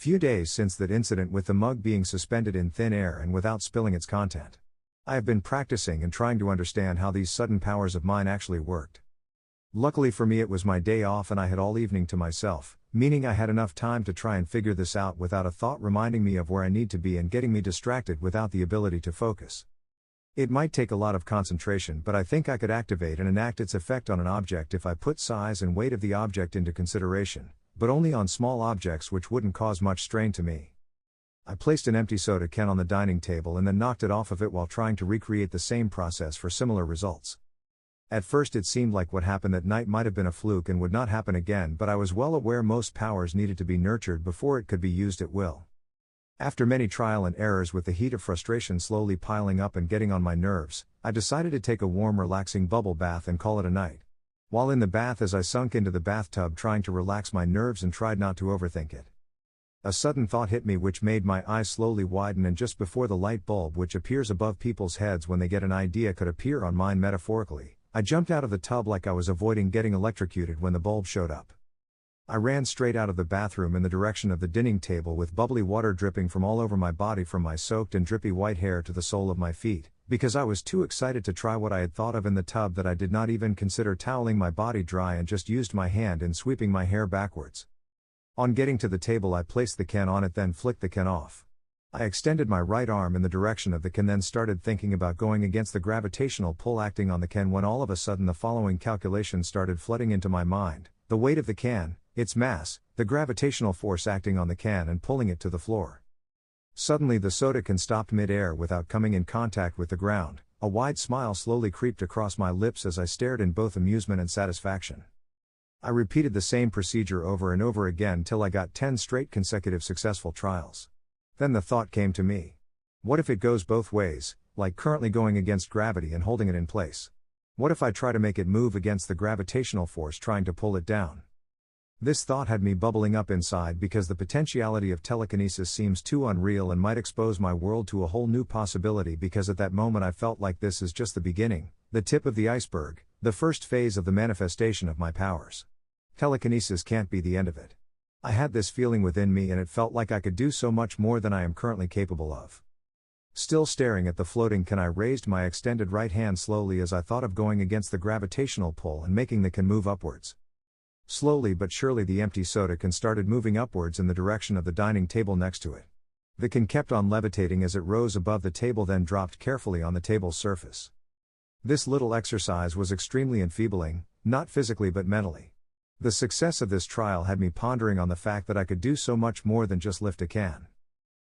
few days since that incident with the mug being suspended in thin air and without spilling its content. I have been practicing and trying to understand how these sudden powers of mine actually worked. Luckily for me, it was my day off and I had all evening to myself, meaning I had enough time to try and figure this out without a thought reminding me of where I need to be and getting me distracted without the ability to focus. It might take a lot of concentration, but I think I could activate and enact its effect on an object if I put size and weight of the object into consideration, but only on small objects which wouldn't cause much strain to me. I placed an empty soda can on the dining table and then knocked it off of it while trying to recreate the same process for similar results. At first it seemed like what happened that night might have been a fluke and would not happen again, but I was well aware most powers needed to be nurtured before it could be used at will. After many trial and errors with the heat of frustration slowly piling up and getting on my nerves, I decided to take a warm relaxing bubble bath and call it a night. While in the bath, as I sunk into the bathtub trying to relax my nerves and tried not to overthink it, a sudden thought hit me which made my eyes slowly widen, and just before the light bulb which appears above people's heads when they get an idea could appear on mine metaphorically, I jumped out of the tub like I was avoiding getting electrocuted when the bulb showed up. I ran straight out of the bathroom in the direction of the dining table with bubbly water dripping from all over my body from my soaked and drippy white hair to the sole of my feet, because I was too excited to try what I had thought of in the tub that I did not even consider toweling my body dry and just used my hand in sweeping my hair backwards. On getting to the table, I placed the can on it, then flicked the can off. I extended my right arm in the direction of the can, then started thinking about going against the gravitational pull acting on the can when all of a sudden the following calculation started flooding into my mind: the weight of the can, its mass, the gravitational force acting on the can and pulling it to the floor. Suddenly the soda can stopped mid-air without coming in contact with the ground. A wide smile slowly creeped across my lips as I stared in both amusement and satisfaction. I repeated the same procedure over and over again till I got 10 straight consecutive successful trials. Then the thought came to me: what if it goes both ways, like currently going against gravity and holding it in place? What if I try to make it move against the gravitational force trying to pull it down? This thought had me bubbling up inside because the potentiality of telekinesis seems too unreal and might expose my world to a whole new possibility, because at that moment I felt like this is just the beginning, the tip of the iceberg, the first phase of the manifestation of my powers. Telekinesis can't be the end of it. I had this feeling within me and it felt like I could do so much more than I am currently capable of. Still staring at the floating can, I raised my extended right hand slowly as I thought of going against the gravitational pull and making the can move upwards. Slowly but surely the empty soda can started moving upwards in the direction of the dining table next to it. The can kept on levitating as it rose above the table, then dropped carefully on the table's surface. This little exercise was extremely enfeebling, not physically but mentally. The success of this trial had me pondering on the fact that I could do so much more than just lift a can.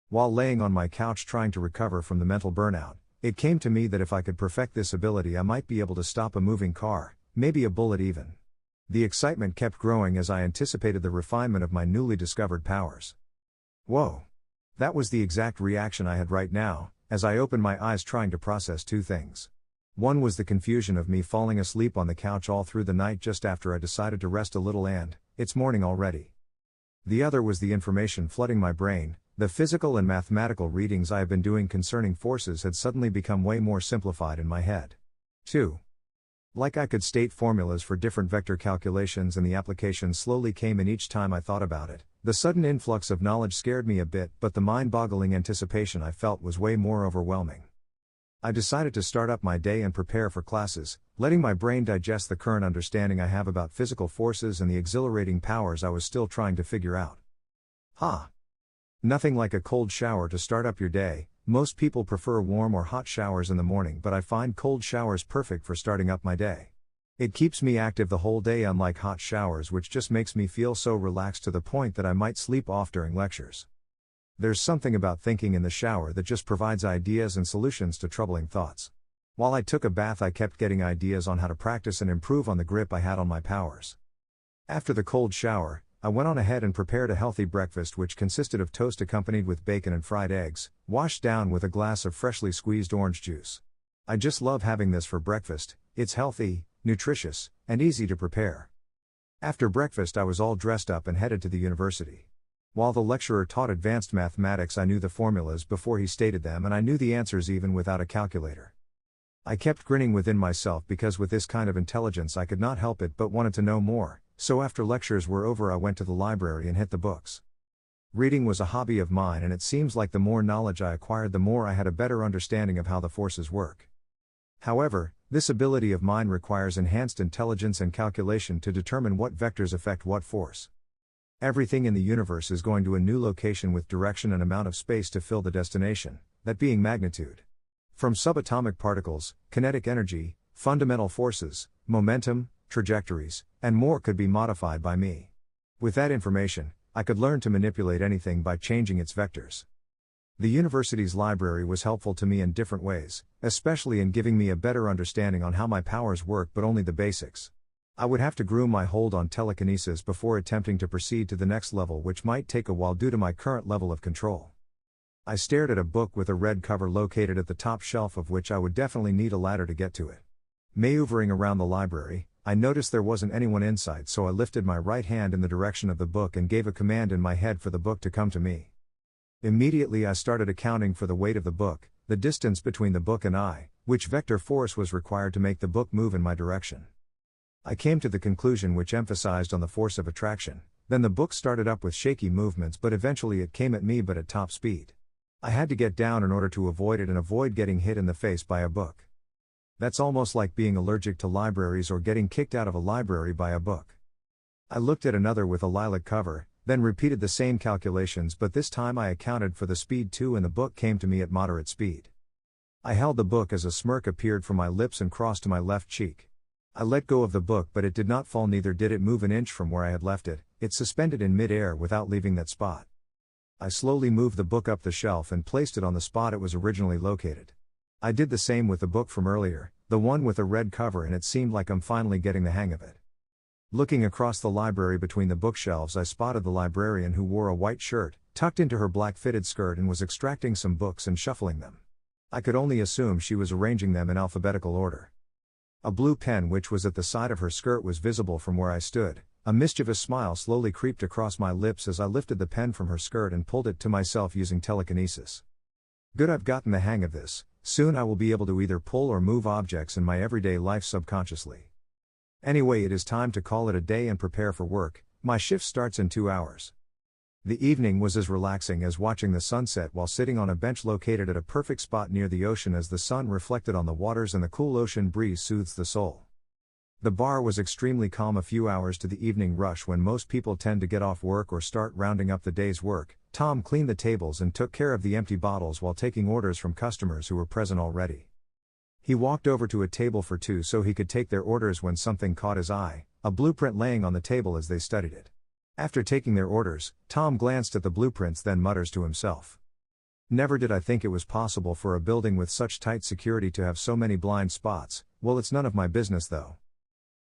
While laying on my couch trying to recover from the mental burnout, it came to me that if I could perfect this ability I might be able to stop a moving car, maybe a bullet even. The excitement kept growing as I anticipated the refinement of my newly discovered powers. Whoa! That was the exact reaction I had right now, as I opened my eyes trying to process two things. One was the confusion of me falling asleep on the couch all through the night just after I decided to rest a little and, it's morning already. The other was the information flooding my brain. The physical and mathematical readings I have been doing concerning forces had suddenly become way more simplified in my head. 2. Like I could state formulas for different vector calculations and the application slowly came in each time I thought about it. The sudden influx of knowledge scared me a bit, but the mind-boggling anticipation I felt was way more overwhelming. I decided to start up my day and prepare for classes, letting my brain digest the current understanding I have about physical forces and the exhilarating powers I was still trying to figure out. Nothing like a cold shower to start up your day. Most people prefer warm or hot showers in the morning, but I find cold showers perfect for starting up my day. It keeps me active the whole day, unlike hot showers which just makes me feel so relaxed to the point that I might sleep off during lectures. There's something about thinking in the shower that just provides ideas and solutions to troubling thoughts. While I took a bath I kept getting ideas on how to practice and improve on the grip I had on my powers. After the cold shower, I went on ahead and prepared a healthy breakfast which consisted of toast accompanied with bacon and fried eggs, washed down with a glass of freshly squeezed orange juice. I just love having this for breakfast. It's healthy, nutritious, and easy to prepare. After breakfast I was all dressed up and headed to the university. While the lecturer taught advanced mathematics I knew the formulas before he stated them, and I knew the answers even without a calculator. I kept grinning within myself because with this kind of intelligence I could not help it but wanted to know more. So after lectures were over I went to the library and hit the books. Reading was a hobby of mine, and it seems like the more knowledge I acquired, the more I had a better understanding of how the forces work. However, this ability of mine requires enhanced intelligence and calculation to determine what vectors affect what force. Everything in the universe is going to a new location with direction and amount of space to fill the destination, that being magnitude. From subatomic particles, kinetic energy, fundamental forces, momentum, trajectories, and more could be modified by me. With that information, I could learn to manipulate anything by changing its vectors. The university's library was helpful to me in different ways, especially in giving me a better understanding on how my powers work, but only the basics. I would have to groom my hold on telekinesis before attempting to proceed to the next level, which might take a while due to my current level of control. I stared at a book with a red cover located at the top shelf, of which I would definitely need a ladder to get to it. Maneuvering around the library, I noticed there wasn't anyone inside, so I lifted my right hand in the direction of the book and gave a command in my head for the book to come to me. Immediately I started accounting for the weight of the book, the distance between the book and I, which vector force was required to make the book move in my direction. I came to the conclusion which emphasized on the force of attraction. Then the book started up with shaky movements, but eventually it came at me, but at top speed. I had to get down in order to avoid it and avoid getting hit in the face by a book. That's almost like being allergic to libraries or getting kicked out of a library by a book. I looked at another with a lilac cover, then repeated the same calculations, but this time I accounted for the speed too, and the book came to me at moderate speed. I held the book as a smirk appeared from my lips and crossed to my left cheek. I let go of the book, but it did not fall, neither did it move an inch from where I had left it. It suspended in mid-air without leaving that spot. I slowly moved the book up the shelf and placed it on the spot it was originally located. I did the same with the book from earlier, the one with the red cover, and it seemed like I'm finally getting the hang of it. Looking across the library between the bookshelves, I spotted the librarian, who wore a white shirt, tucked into her black fitted skirt, and was extracting some books and shuffling them. I could only assume she was arranging them in alphabetical order. A blue pen which was at the side of her skirt was visible from where I stood. A mischievous smile slowly creeped across my lips as I lifted the pen from her skirt and pulled it to myself using telekinesis. Good, I've gotten the hang of this. Soon I will be able to either pull or move objects in my everyday life subconsciously. Anyway, it is time to call it a day and prepare for work. My shift starts in 2 hours. The evening was as relaxing as watching the sunset while sitting on a bench located at a perfect spot near the ocean, as the sun reflected on the waters and the cool ocean breeze soothes the soul. The bar was extremely calm. A few hours to the evening rush, when most people tend to get off work or start rounding up the day's work, Tom cleaned the tables and took care of the empty bottles while taking orders from customers who were present already. He walked over to a table for two so he could take their orders when something caught his eye, a blueprint laying on the table as they studied it. After taking their orders, Tom glanced at the blueprints, then mutters to himself. Never did I think it was possible for a building with such tight security to have so many blind spots. Well, it's none of my business though.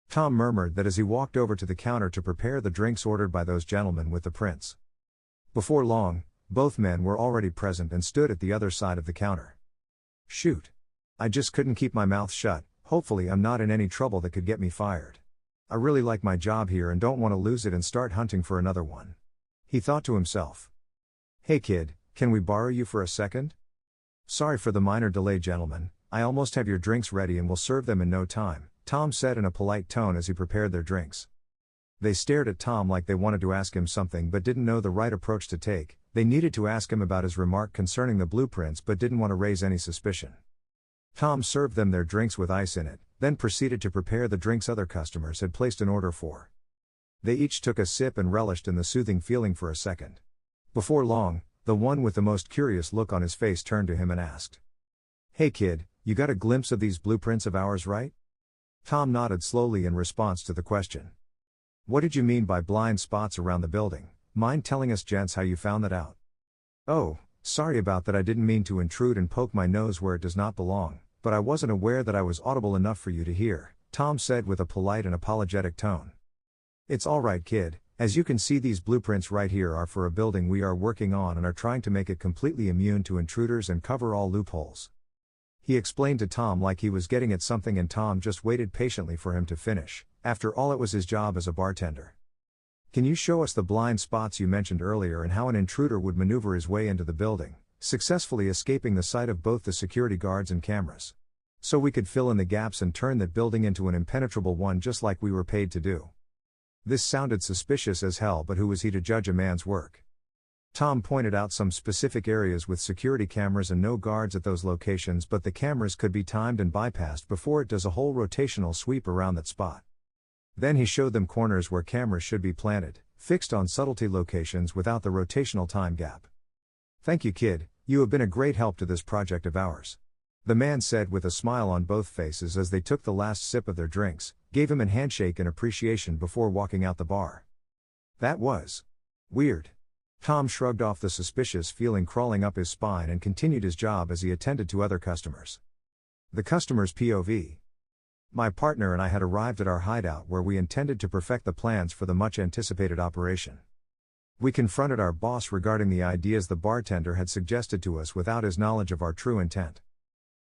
Tom murmured that as he walked over to the counter to prepare the drinks ordered by those gentlemen with the prints. Before long, both men were already present and stood at the other side of the counter. Shoot. I just couldn't keep my mouth shut. Hopefully I'm not in any trouble that could get me fired. I really like my job here and don't want to lose it and start hunting for another one. He thought to himself. Hey kid, can we borrow you for a second? Sorry for the minor delay, gentlemen. I almost have your drinks ready and will serve them in no time, Tom said in a polite tone as he prepared their drinks. They stared at Tom like they wanted to ask him something but didn't know the right approach to take. They needed to ask him about his remark concerning the blueprints but didn't want to raise any suspicion. Tom served them their drinks with ice in it, then proceeded to prepare the drinks other customers had placed an order for. They each took a sip and relished in the soothing feeling for a second. Before long, the one with the most curious look on his face turned to him and asked, Hey kid, you got a glimpse of these blueprints of ours, right? Tom nodded slowly in response to the question. What did you mean by blind spots around the building? Mind telling us, gents, how you found that out? Oh, sorry about that. I didn't mean to intrude and poke my nose where it does not belong, but I wasn't aware that I was audible enough for you to hear, Tom said with a polite and apologetic tone. It's all right, kid. As you can see, these blueprints right here are for a building we are working on and are trying to make it completely immune to intruders and cover all loopholes. He explained to Tom like he was getting at something, and Tom just waited patiently for him to finish. After all, it was his job as a bartender. Can you show us the blind spots you mentioned earlier and how an intruder would maneuver his way into the building, successfully escaping the sight of both the security guards and cameras? So we could fill in the gaps and turn that building into an impenetrable one just like we were paid to do. This sounded suspicious as hell, but who was he to judge a man's work? Tom pointed out some specific areas with security cameras and no guards at those locations, but the cameras could be timed and bypassed before it does a whole rotational sweep around that spot. Then he showed them corners where cameras should be planted, fixed on subtlety locations without the rotational time gap. "Thank you, kid, you have been a great help to this project of ours," the man said with a smile on both faces as they took the last sip of their drinks, gave him a handshake in appreciation before walking out the bar. "That was weird." Tom shrugged off the suspicious feeling crawling up his spine and continued his job as he attended to other customers. The customer's POV. My partner and I had arrived at our hideout where we intended to perfect the plans for the much-anticipated operation. We confronted our boss regarding the ideas the bartender had suggested to us without his knowledge of our true intent.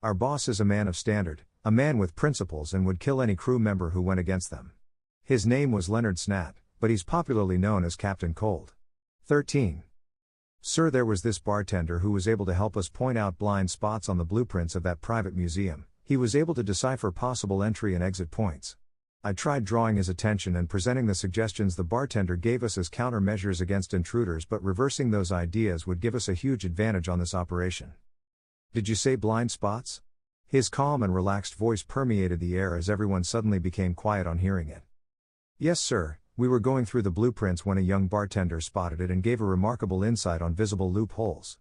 Our boss is a man of standard, a man with principles, and would kill any crew member who went against them. His name was Leonard Snat, but he's popularly known as Captain Cold. 13. Sir, there was this bartender who was able to help us point out blind spots on the blueprints of that private museum. He was able to decipher possible entry and exit points. I tried drawing his attention and presenting the suggestions the bartender gave us as countermeasures against intruders, but reversing those ideas would give us a huge advantage on this operation. Did you say blind spots? His calm and relaxed voice permeated the air as everyone suddenly became quiet on hearing it. Yes, sir. We were going through the blueprints when a young bartender spotted it and gave a remarkable insight on visible loopholes.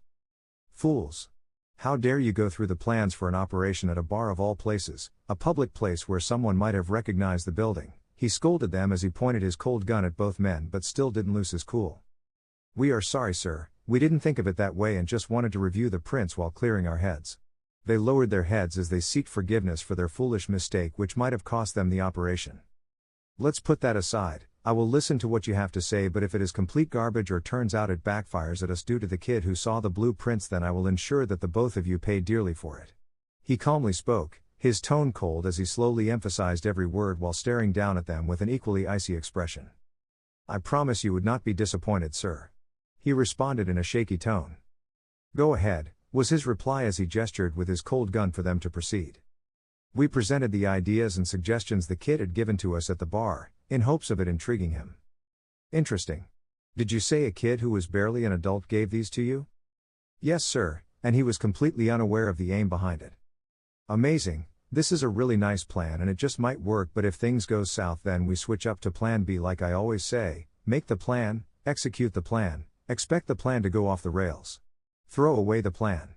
Fools! How dare you go through the plans for an operation at a bar of all places, a public place where someone might have recognized the building, he scolded them as he pointed his cold gun at both men but still didn't lose his cool. We are sorry, sir, we didn't think of it that way and just wanted to review the prints while clearing our heads. They lowered their heads as they sought forgiveness for their foolish mistake which might have cost them the operation. Let's put that aside. I will listen to what you have to say, but if it is complete garbage or turns out it backfires at us due to the kid who saw the blueprints, then I will ensure that the both of you pay dearly for it. He calmly spoke, his tone cold as he slowly emphasized every word while staring down at them with an equally icy expression. I promise you would not be disappointed, sir. He responded in a shaky tone. Go ahead, was his reply as he gestured with his cold gun for them to proceed. We presented the ideas and suggestions the kid had given to us at the bar, in hopes of it intriguing him. Interesting. Did you say a kid who was barely an adult gave these to you? Yes, sir, and he was completely unaware of the aim behind it. Amazing, this is a really nice plan and it just might work, but if things go south then we switch up to plan B. Like I always say, make the plan, execute the plan, expect the plan to go off the rails. Throw away the plan.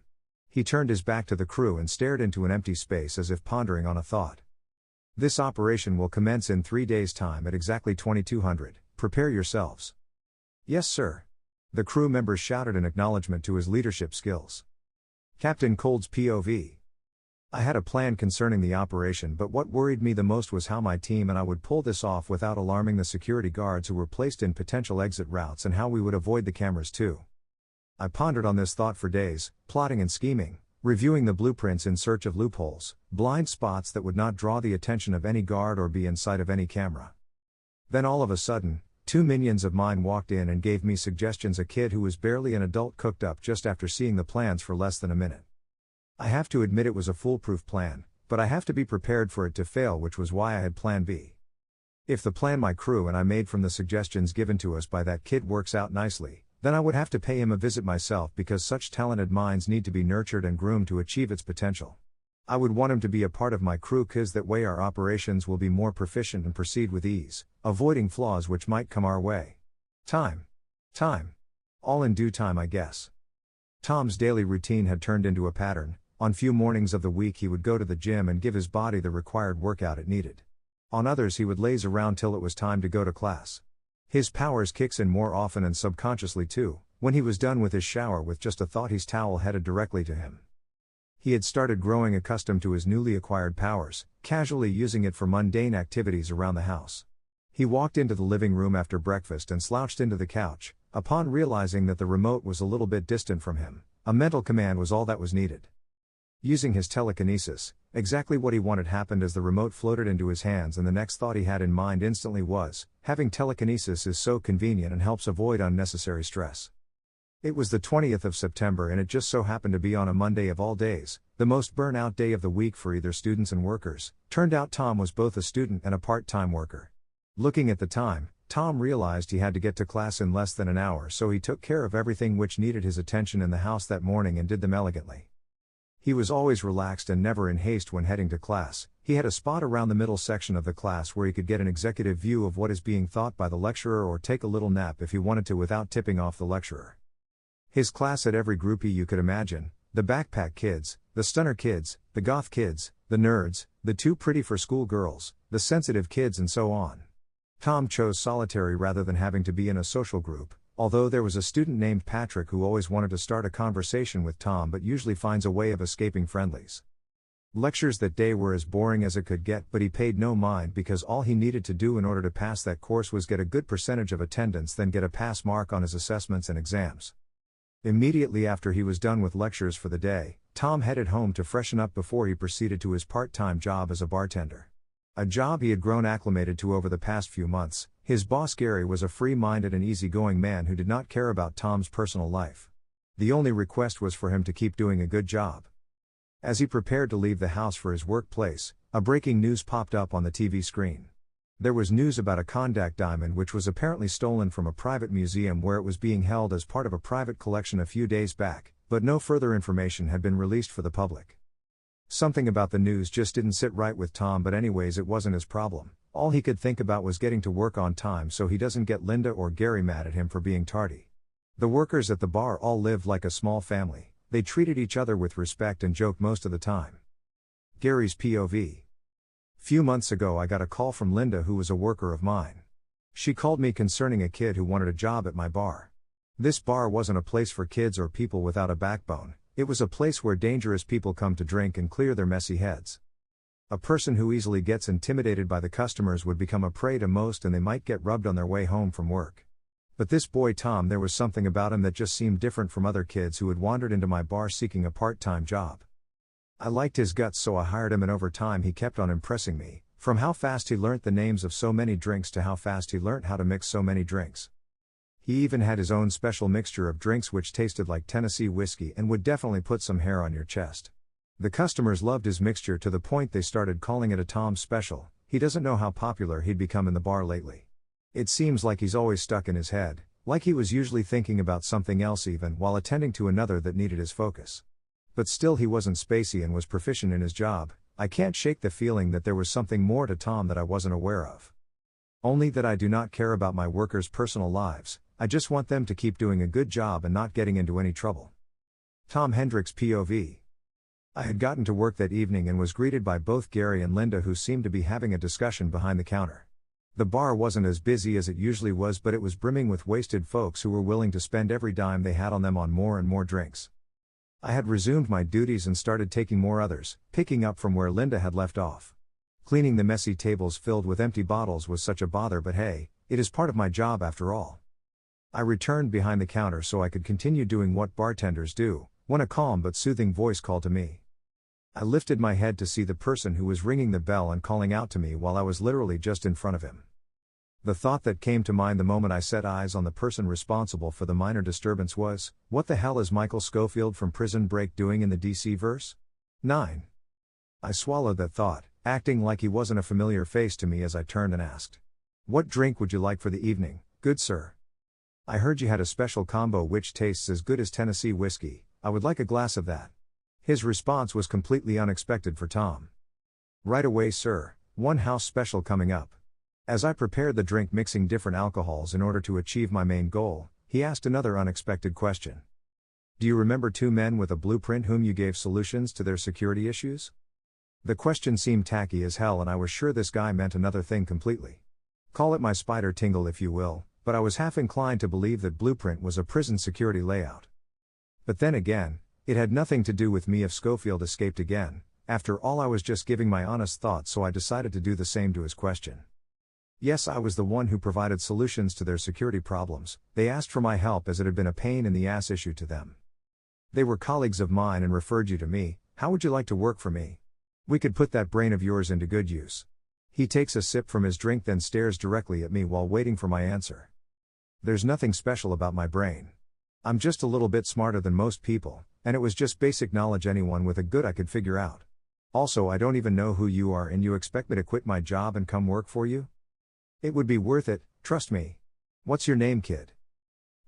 He turned his back to the crew and stared into an empty space as if pondering on a thought. This operation will commence in 3 days' time at exactly 2200, prepare yourselves. Yes, sir. The crew members shouted in acknowledgement to his leadership skills. Captain Cold's POV. I had a plan concerning the operation, but what worried me the most was how my team and I would pull this off without alarming the security guards who were placed in potential exit routes, and how we would avoid the cameras too. I pondered on this thought for days, plotting and scheming, reviewing the blueprints in search of loopholes, blind spots that would not draw the attention of any guard or be in sight of any camera. Then all of a sudden, 2 minions of mine walked in and gave me suggestions. A kid who was barely an adult cooked up just after seeing the plans for less than a minute. I have to admit it was a foolproof plan, but I have to be prepared for it to fail, which was why I had plan B. If the plan my crew and I made from the suggestions given to us by that kid works out nicely, then I would have to pay him a visit myself, because such talented minds need to be nurtured and groomed to achieve its potential. I would want him to be a part of my crew, cause that way our operations will be more proficient and proceed with ease, avoiding flaws which might come our way. Time. All in due time, I guess. Tom's daily routine had turned into a pattern. On few mornings of the week he would go to the gym and give his body the required workout it needed. On others he would laze around till it was time to go to class. His powers kicks in more often and subconsciously too, when he was done with his shower with just a thought his towel headed directly to him. He had started growing accustomed to his newly acquired powers, casually using it for mundane activities around the house. He walked into the living room after breakfast and slouched into the couch. Upon realizing that the remote was a little bit distant from him, a mental command was all that was needed. Using his telekinesis, exactly what he wanted happened as the remote floated into his hands, and the next thought he had in mind instantly was, having telekinesis is so convenient and helps avoid unnecessary stress. It was the 20th of September and it just so happened to be on a Monday of all days, the most burnout day of the week for either students and workers. Turned out Tom was both a student and a part-time worker. Looking at the time Tom realized he had to get to class in less than an hour, so he took care of everything which needed his attention in the house that morning and did them elegantly. He was always relaxed and never in haste when heading to class. He had a spot around the middle section of the class where he could get an executive view of what is being taught by the lecturer or take a little nap if he wanted to without tipping off the lecturer. His class had every groupie you could imagine: the backpack kids, the stunner kids, the goth kids, the nerds, the too pretty for school girls, the sensitive kids, and so on. Tom chose solitary rather than having to be in a social group, although there was a student named Patrick who always wanted to start a conversation with Tom but usually finds a way of escaping friendlies. Lectures that day were as boring as it could get, but he paid no mind because all he needed to do in order to pass that course was get a good percentage of attendance, then get a pass mark on his assessments and exams. Immediately after he was done with lectures for the day, Tom headed home to freshen up before he proceeded to his part-time job as a bartender. A job he had grown acclimated to over the past few months. His boss Gary was a free-minded and easygoing man who did not care about Tom's personal life. The only request was for him to keep doing a good job. As he prepared to leave the house for his workplace, a breaking news popped up on the TV screen. There was news about a Kondak diamond which was apparently stolen from a private museum where it was being held as part of a private collection a few days back, but no further information had been released for the public. Something about the news just didn't sit right with Tom, but anyways, it wasn't his problem. All he could think about was getting to work on time so he doesn't get Linda or Gary mad at him for being tardy. The workers at the bar all lived like a small family. They treated each other with respect and joked most of the time. Gary's POV. Few months ago I got a call from Linda, who was a worker of mine. She called me concerning a kid who wanted a job at my bar. This bar wasn't a place for kids or people without a backbone. It was a place where dangerous people come to drink and clear their messy heads. A person who easily gets intimidated by the customers would become a prey to most, and they might get rubbed on their way home from work. But this boy Tom, there was something about him that just seemed different from other kids who had wandered into my bar seeking a part-time job. I liked his guts, so I hired him, and over time he kept on impressing me, from how fast he learnt the names of so many drinks to how fast he learnt how to mix so many drinks. He even had his own special mixture of drinks which tasted like Tennessee whiskey and would definitely put some hair on your chest. The customers loved his mixture to the point they started calling it a Tom special. He doesn't know how popular he'd become in the bar lately. It seems like he's always stuck in his head, like he was usually thinking about something else even while attending to another that needed his focus. But still, he wasn't spacey and was proficient in his job. I can't shake the feeling that there was something more to Tom that I wasn't aware of. Only that I do not care about my workers' personal lives. I just want them to keep doing a good job and not getting into any trouble. Tom Hendricks POV. I had gotten to work that evening and was greeted by both Gary and Linda, who seemed to be having a discussion behind the counter. The bar wasn't as busy as it usually was, but it was brimming with wasted folks who were willing to spend every dime they had on them on more and more drinks. I had resumed my duties and started taking more others, picking up from where Linda had left off. Cleaning the messy tables filled with empty bottles was such a bother, but hey, it is part of my job after all. I returned behind the counter so I could continue doing what bartenders do, when a calm but soothing voice called to me. I lifted my head to see the person who was ringing the bell and calling out to me while I was literally just in front of him. The thought that came to mind the moment I set eyes on the person responsible for the minor disturbance was, what the hell is Michael Scofield from Prison Break doing in the DC verse? 9. I swallowed that thought, acting like he wasn't a familiar face to me as I turned and asked, "What drink would you like for the evening, good sir?" "I heard you had a special combo which tastes as good as Tennessee whiskey. I would like a glass of that." His response was completely unexpected for Tom. "Right away, sir, one house special coming up." As I prepared the drink mixing different alcohols in order to achieve my main goal, he asked another unexpected question. "Do you remember two men with a blueprint whom you gave solutions to their security issues?" The question seemed tacky as hell, and I was sure this guy meant another thing completely. Call it my spider tingle if you will, but I was half inclined to believe that blueprint was a prison security layout. But then again, it had nothing to do with me if Schofield escaped again. After all, I was just giving my honest thoughts, so I decided to do the same to his question. Yes, I was the one who provided solutions to their security problems. They asked for my help as it had been a pain in the ass issue to them. They were colleagues of mine and referred you to me. How would you like to work for me? We could put that brain of yours into good use. He takes a sip from his drink, then stares directly at me while waiting for my answer. There's nothing special about my brain. I'm just a little bit smarter than most people, and it was just basic knowledge anyone with a good eye could figure out. Also, I don't even know who you are and you expect me to quit my job and come work for you? It would be worth it, Trust me. What's your name, kid?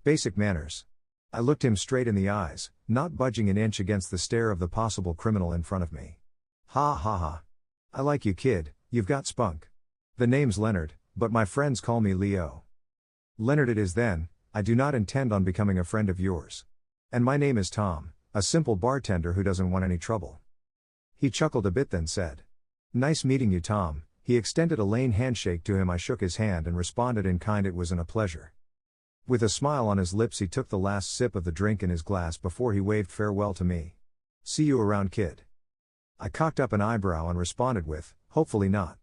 Basic manners. I looked him straight in the eyes, not budging an inch against the stare of the possible criminal in front of me. Ha ha ha. I like you, kid, you've got spunk. The name's Leonard, but my friends call me Leo. Leonard it is then, I do not intend on becoming a friend of yours. And my name is Tom, a simple bartender who doesn't want any trouble. He chuckled a bit then said. Nice meeting you, Tom. He extended a lame handshake to him. I shook his hand and responded in kind. It wasn't a pleasure. With a smile on his lips he took the last sip of the drink in his glass before he waved farewell to me. See you around, kid. I cocked up an eyebrow and responded with, hopefully not.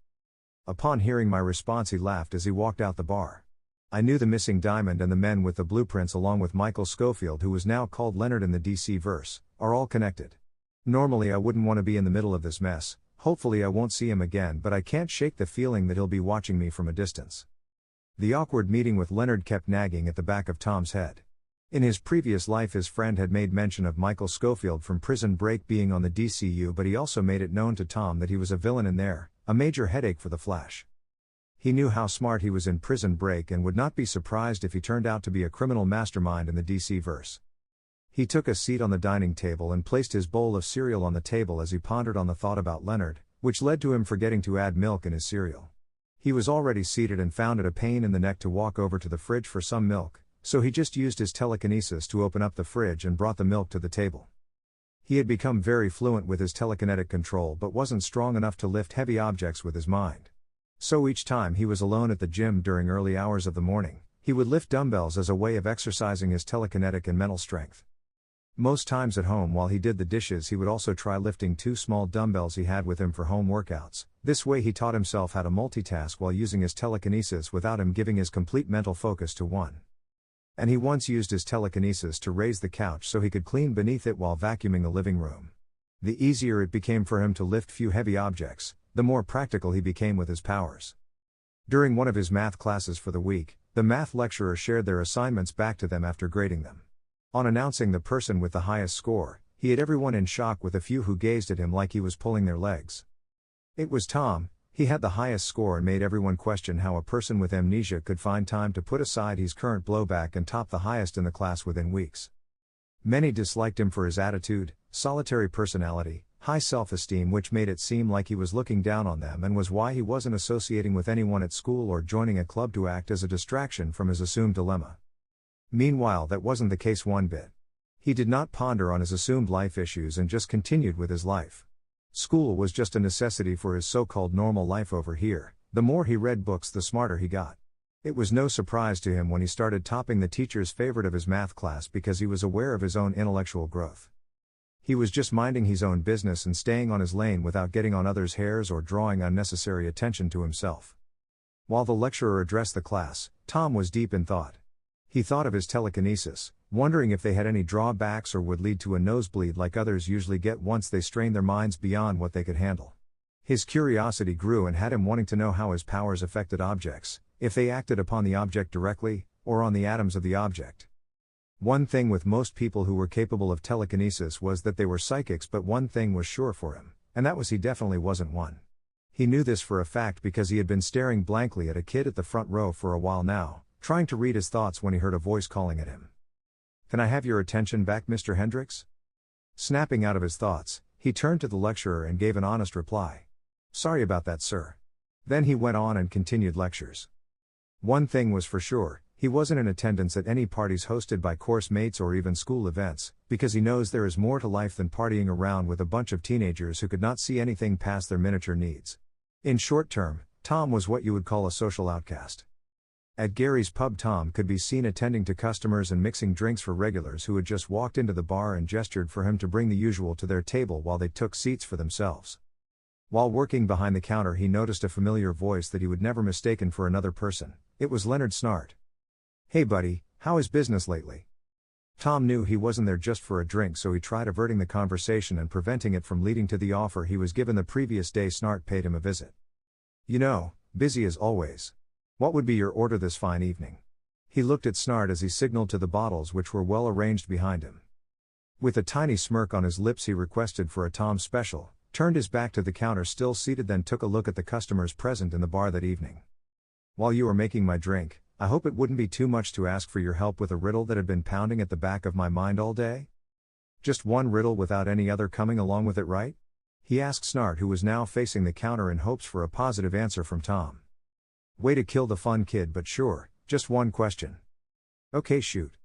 Upon hearing my response he laughed as he walked out the bar. I knew the missing diamond and the men with the blueprints along with Michael Schofield, who was now called Leonard in the DC verse, are all connected. Normally I wouldn't want to be in the middle of this mess, hopefully I won't see him again, but I can't shake the feeling that he'll be watching me from a distance. The awkward meeting with Leonard kept nagging at the back of Tom's head. In his previous life his friend had made mention of Michael Schofield from Prison Break being on the DCU, but he also made it known to Tom that he was a villain in there, a major headache for the Flash. He knew how smart he was in Prison Break and would not be surprised if he turned out to be a criminal mastermind in the DC verse. He took a seat on the dining table and placed his bowl of cereal on the table as he pondered on the thought about Leonard, which led to him forgetting to add milk in his cereal. He was already seated and found it a pain in the neck to walk over to the fridge for some milk, so he just used his telekinesis to open up the fridge and brought the milk to the table. He had become very fluent with his telekinetic control but wasn't strong enough to lift heavy objects with his mind. So each time he was alone at the gym during early hours of the morning, he would lift dumbbells as a way of exercising his telekinetic and mental strength. Most times at home while he did the dishes he would also try lifting 2 small dumbbells he had with him for home workouts. This way he taught himself how to multitask while using his telekinesis without him giving his complete mental focus to one. And he once used his telekinesis to raise the couch so he could clean beneath it while vacuuming the living room. The easier it became for him to lift few heavy objects, the more practical he became with his powers. During one of his math classes for the week, the math lecturer shared their assignments back to them after grading them. On announcing the person with the highest score, he had everyone in shock with a few who gazed at him like he was pulling their legs. It was Tom. He had the highest score and made everyone question how a person with amnesia could find time to put aside his current blowback and top the highest in the class within weeks. Many disliked him for his attitude, solitary personality, high self-esteem, which made it seem like he was looking down on them and was why he wasn't associating with anyone at school or joining a club to act as a distraction from his assumed dilemma. Meanwhile, that wasn't the case one bit. He did not ponder on his assumed life issues and just continued with his life. School was just a necessity for his so-called normal life over here. The more he read books, the smarter he got. It was no surprise to him when he started topping the teacher's favorite of his math class because he was aware of his own intellectual growth. He was just minding his own business and staying on his lane without getting on others' hairs or drawing unnecessary attention to himself. While the lecturer addressed the class, Tom was deep in thought. He thought of his telekinesis, wondering if they had any drawbacks or would lead to a nosebleed like others usually get once they strain their minds beyond what they could handle. His curiosity grew and had him wanting to know how his powers affected objects, if they acted upon the object directly, or on the atoms of the object. One thing with most people who were capable of telekinesis was that they were psychics, but one thing was sure for him, and that was he definitely wasn't one. He knew this for a fact because he had been staring blankly at a kid at the front row for a while now, trying to read his thoughts when he heard a voice calling at him. "Can I have your attention back, Mr. Hendricks?" Snapping out of his thoughts, he turned to the lecturer and gave an honest reply. "Sorry about that, sir." Then he went on and continued lectures. One thing was for sure, he wasn't in attendance at any parties hosted by course mates or even school events, because he knows there is more to life than partying around with a bunch of teenagers who could not see anything past their miniature needs. In short term, Tom was what you would call a social outcast. At Gary's pub, Tom could be seen attending to customers and mixing drinks for regulars who had just walked into the bar and gestured for him to bring the usual to their table while they took seats for themselves. While working behind the counter, he noticed a familiar voice that he would never mistaken for another person. It was Leonard Snart. "Hey buddy, how is business lately?" Tom knew he wasn't there just for a drink, so he tried averting the conversation and preventing it from leading to the offer he was given the previous day. Snart paid him a visit. "You know, busy as always. What would be your order this fine evening?" He looked at Snart as he signaled to the bottles which were well arranged behind him. With a tiny smirk on his lips, he requested for a Tom special, turned his back to the counter still seated, then took a look at the customers present in the bar that evening. "While you are making my drink, I hope it wouldn't be too much to ask for your help with a riddle that had been pounding at the back of my mind all day? Just one riddle without any other coming along with it, right? He asked Snart, who was now facing the counter in hopes for a positive answer from Tom. Way to kill the fun, kid, but sure, just one question. Okay, shoot.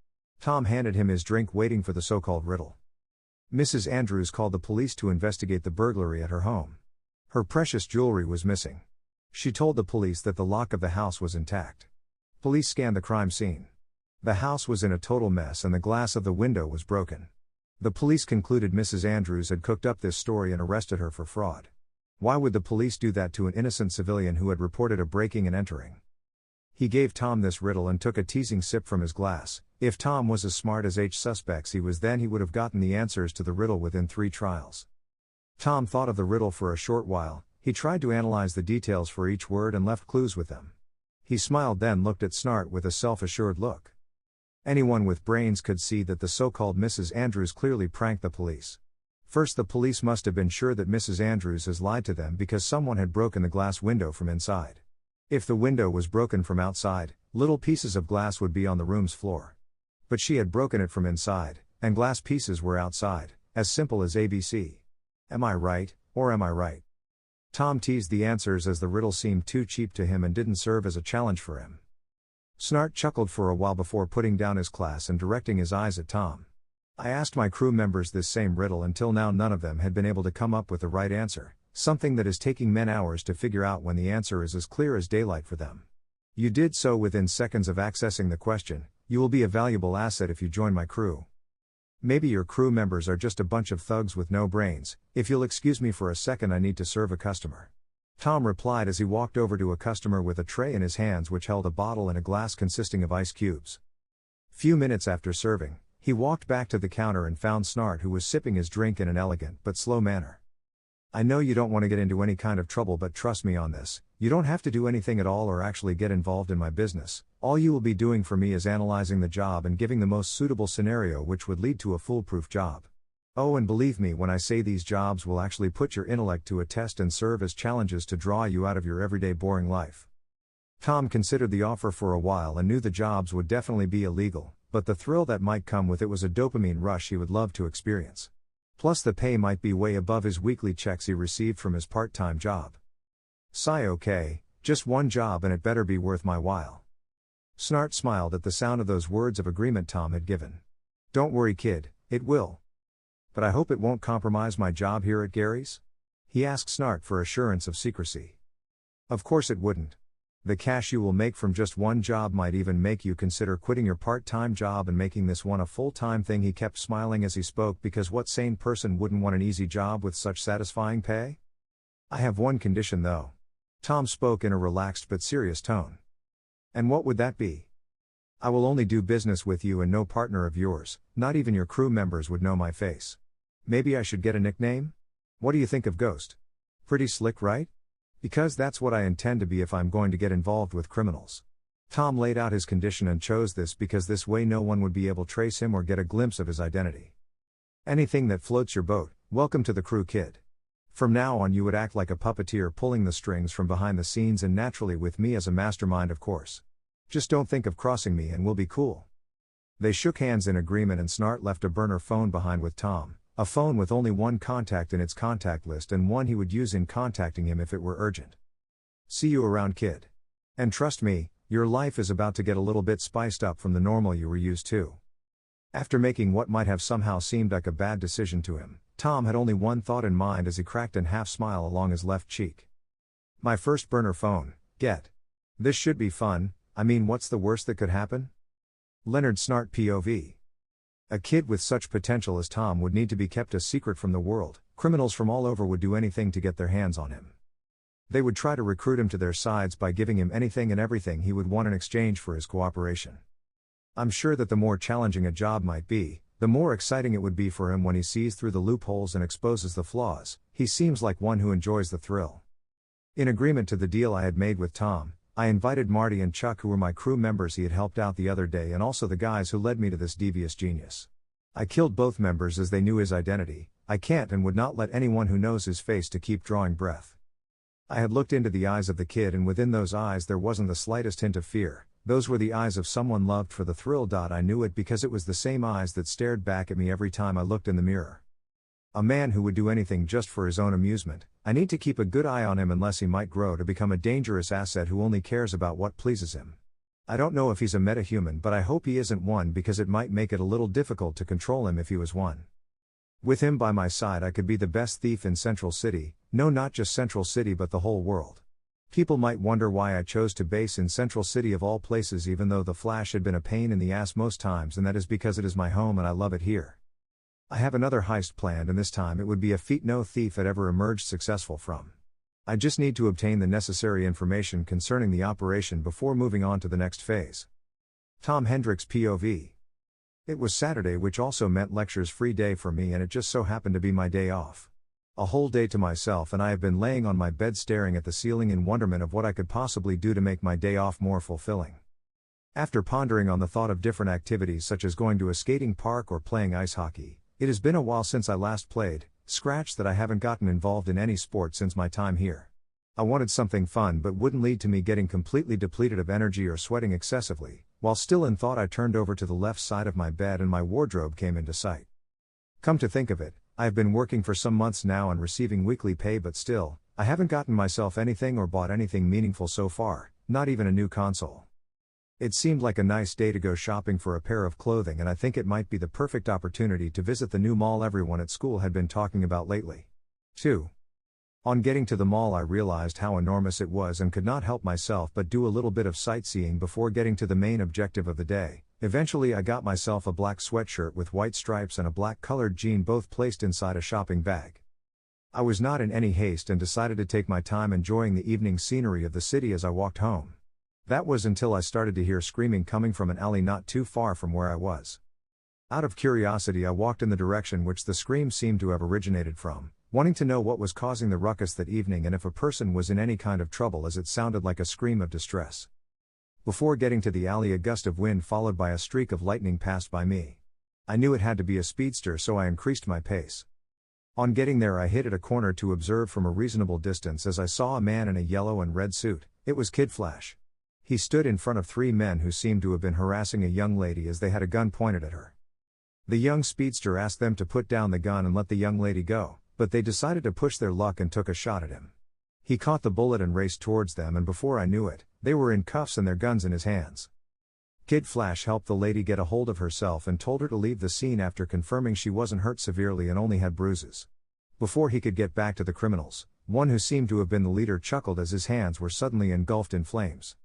Tom handed him his drink, waiting for the so-called riddle. Mrs. Andrews called the police to investigate the burglary at her home. Her precious jewelry was missing. She told the police that the lock of the house was intact. Police scanned the crime scene. The house was in a total mess and the glass of the window was broken. The police concluded Mrs. Andrews had cooked up this story and arrested her for fraud. Why would the police do that to an innocent civilian who had reported a breaking and entering? He gave Tom this riddle and took a teasing sip from his glass. If Tom was as smart as H suspects he was, then he would have gotten the answers to the riddle within 3 trials. Tom thought of the riddle for a short while. He tried to analyze the details for each word and left clues with them. He smiled, then looked at Snart with a self-assured look. Anyone with brains could see that the so-called Mrs. Andrews clearly pranked the police. First, the police must have been sure that Mrs. Andrews has lied to them because someone had broken the glass window from inside. If the window was broken from outside, little pieces of glass would be on the room's floor. But she had broken it from inside, and glass pieces were outside, as simple as ABC. Am I right, or am I right? Tom teased the answers as the riddle seemed too cheap to him and didn't serve as a challenge for him. Snart chuckled for a while before putting down his glass and directing his eyes at Tom. I asked my crew members this same riddle. Until now none of them had been able to come up with the right answer, something that is taking men hours to figure out when the answer is as clear as daylight for them. You did so within seconds of accessing the question. You will be a valuable asset if you join my crew. Maybe your crew members are just a bunch of thugs with no brains. If you'll excuse me for a second, I need to serve a customer. Tom replied as he walked over to a customer with a tray in his hands which held a bottle and a glass consisting of ice cubes. Few minutes after serving, he walked back to the counter and found Snart, who was sipping his drink in an elegant but slow manner. I know you don't want to get into any kind of trouble, but trust me on this, you don't have to do anything at all or actually get involved in my business. All you will be doing for me is analyzing the job and giving the most suitable scenario which would lead to a foolproof job. Oh, and believe me when I say these jobs will actually put your intellect to a test and serve as challenges to draw you out of your everyday boring life. Tom considered the offer for a while and knew the jobs would definitely be illegal, but the thrill that might come with it was a dopamine rush he would love to experience. Plus the pay might be way above his weekly checks he received from his part-time job. Sigh, okay, just one job and it better be worth my while. Snart smiled at the sound of those words of agreement Tom had given. Don't worry, kid, it will. But I hope it won't compromise my job here at Gary's? He asked Snart for assurance of secrecy. Of course it wouldn't. The cash you will make from just one job might even make you consider quitting your part-time job and making this one a full-time thing. He kept smiling as he spoke, because what sane person wouldn't want an easy job with such satisfying pay? I have one condition though. Tom spoke in a relaxed but serious tone. And what would that be? I will only do business with you and no partner of yours, not even your crew members would know my face. Maybe I should get a nickname? What do you think of Ghost? Pretty slick, right? Because that's what I intend to be if I'm going to get involved with criminals. Tom laid out his condition and chose this because this way no one would be able to trace him or get a glimpse of his identity. Anything that floats your boat, welcome to the crew, kid. From now on you would act like a puppeteer pulling the strings from behind the scenes, and naturally with me as a mastermind, of course. Just don't think of crossing me and we'll be cool. They shook hands in agreement and Snart left a burner phone behind with Tom, a phone with only one contact in its contact list and one he would use in contacting him if it were urgent. See you around, kid. And trust me, your life is about to get a little bit spiced up from the normal you were used to. After making what might have somehow seemed like a bad decision to him, Tom had only one thought in mind as he cracked an half smile along his left cheek. My first burner phone, get. This should be fun. I mean, what's the worst that could happen? Leonard Snart POV. A kid with such potential as Tom would need to be kept a secret from the world. Criminals from all over would do anything to get their hands on him. They would try to recruit him to their sides by giving him anything and everything he would want in exchange for his cooperation. I'm sure that the more challenging a job might be, the more exciting it would be for him when he sees through the loopholes and exposes the flaws. He seems like one who enjoys the thrill. In agreement to the deal I had made with Tom, I invited Marty and Chuck, who were my crew members he had helped out the other day, and also the guys who led me to this devious genius. I killed both members as they knew his identity. I can't and would not let anyone who knows his face to keep drawing breath. I had looked into the eyes of the kid, and within those eyes there wasn't the slightest hint of fear. Those were the eyes of someone loved for the thrill. I knew it because it was the same eyes that stared back at me every time I looked in the mirror. A man who would do anything just for his own amusement. I need to keep a good eye on him unless he might grow to become a dangerous asset who only cares about what pleases him. I don't know if he's a metahuman, but I hope he isn't one because it might make it a little difficult to control him if he was one. With him by my side I could be the best thief in Central City, no, not just Central City but the whole world. People might wonder why I chose to base in Central City of all places, even though the Flash had been a pain in the ass most times, and that is because it is my home and I love it here. I have another heist planned, and this time it would be a feat no thief had ever emerged successful from. I just need to obtain the necessary information concerning the operation before moving on to the next phase. Tom Hendricks POV. It was Saturday, which also meant lectures free day for me, and it just so happened to be my day off. A whole day to myself, and I have been laying on my bed staring at the ceiling in wonderment of what I could possibly do to make my day off more fulfilling. After pondering on the thought of different activities such as going to a skating park or playing ice hockey, it has been a while since I last played, scratch that I haven't gotten involved in any sport since my time here. I wanted something fun but wouldn't lead to me getting completely depleted of energy or sweating excessively. While still in thought, I turned over to the left side of my bed and my wardrobe came into sight. Come to think of it, I have been working for some months now and receiving weekly pay, but still, I haven't gotten myself anything or bought anything meaningful so far, not even a new console. It seemed like a nice day to go shopping for a pair of clothing, and I think it might be the perfect opportunity to visit the new mall everyone at school had been talking about lately. 2. On getting to the mall I realized how enormous it was and could not help myself but do a little bit of sightseeing before getting to the main objective of the day. Eventually I got myself a black sweatshirt with white stripes and a black colored jean, both placed inside a shopping bag. I was not in any haste and decided to take my time enjoying the evening scenery of the city as I walked home. That was until I started to hear screaming coming from an alley not too far from where I was. Out of curiosity I walked in the direction which the scream seemed to have originated from, wanting to know what was causing the ruckus that evening and if a person was in any kind of trouble, as it sounded like a scream of distress. Before getting to the alley, a gust of wind followed by a streak of lightning passed by me. I knew it had to be a speedster, so I increased my pace. On getting there I hid at a corner to observe from a reasonable distance as I saw a man in a yellow and red suit. It was Kid Flash. He stood in front of 3 men who seemed to have been harassing a young lady as they had a gun pointed at her. The young speedster asked them to put down the gun and let the young lady go, but they decided to push their luck and took a shot at him. He caught the bullet and raced towards them, and before I knew it, they were in cuffs and their guns in his hands. Kid Flash helped the lady get a hold of herself and told her to leave the scene after confirming she wasn't hurt severely and only had bruises. Before he could get back to the criminals, one who seemed to have been the leader chuckled as his hands were suddenly engulfed in flames.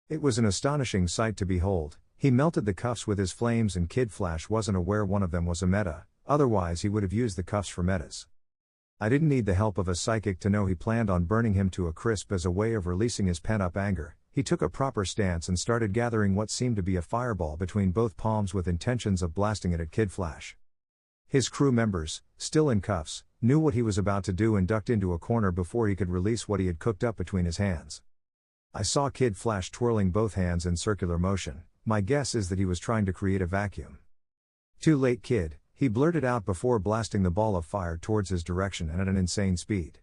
It was an astonishing sight to behold. He melted the cuffs with his flames, and Kid Flash wasn't aware one of them was a meta, otherwise he would have used the cuffs for metas. I didn't need the help of a psychic to know he planned on burning him to a crisp as a way of releasing his pent-up anger. He took a proper stance and started gathering what seemed to be a fireball between both palms with intentions of blasting it at Kid Flash. His crew members, still in cuffs, knew what he was about to do and ducked into a corner before he could release what he had cooked up between his hands. I saw Kid Flash twirling both hands in circular motion. My guess is that he was trying to create a vacuum. "Too late, kid," he blurted out before blasting the ball of fire towards his direction and at an insane speed.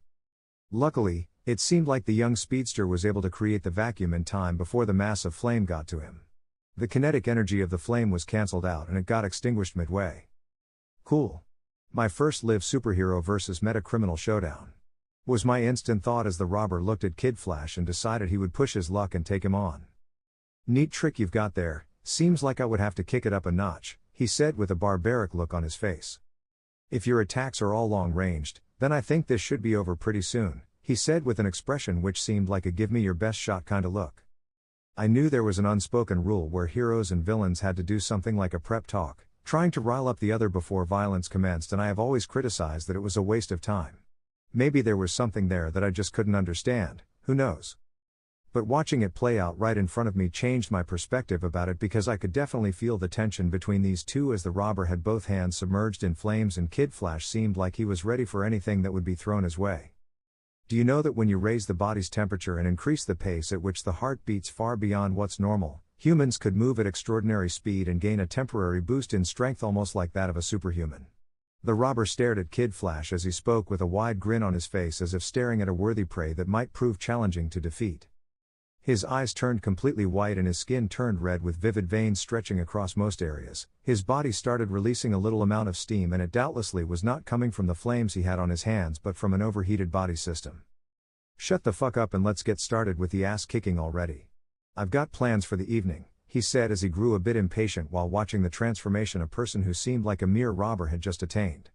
Luckily, it seemed like the young speedster was able to create the vacuum in time before the mass of flame got to him. The kinetic energy of the flame was cancelled out and it got extinguished midway. Cool. My first live superhero versus meta criminal showdown, was my instant thought as the robber looked at Kid Flash and decided he would push his luck and take him on. "Neat trick you've got there, seems like I would have to kick it up a notch," he said with a barbaric look on his face. "If your attacks are all long-ranged, then I think this should be over pretty soon," he said with an expression which seemed like a give me your best shot kinda look. I knew there was an unspoken rule where heroes and villains had to do something like a prep talk, trying to rile up the other before violence commenced, and I have always criticized that it was a waste of time. Maybe there was something there that I just couldn't understand, who knows? But watching it play out right in front of me changed my perspective about it, because I could definitely feel the tension between these two as the robber had both hands submerged in flames and Kid Flash seemed like he was ready for anything that would be thrown his way. Do you know that when you raise the body's temperature and increase the pace at which the heart beats far beyond what's normal, humans could move at extraordinary speed and gain a temporary boost in strength almost like that of a superhuman? The robber stared at Kid Flash as he spoke with a wide grin on his face, as if staring at a worthy prey that might prove challenging to defeat. His eyes turned completely white and his skin turned red with vivid veins stretching across most areas. His body started releasing a little amount of steam, and it doubtlessly was not coming from the flames he had on his hands but from an overheated body system. "Shut the fuck up and let's get started with the ass kicking already. I've got plans for the evening," he said as he grew a bit impatient while watching the transformation a person who seemed like a mere robber had just attained.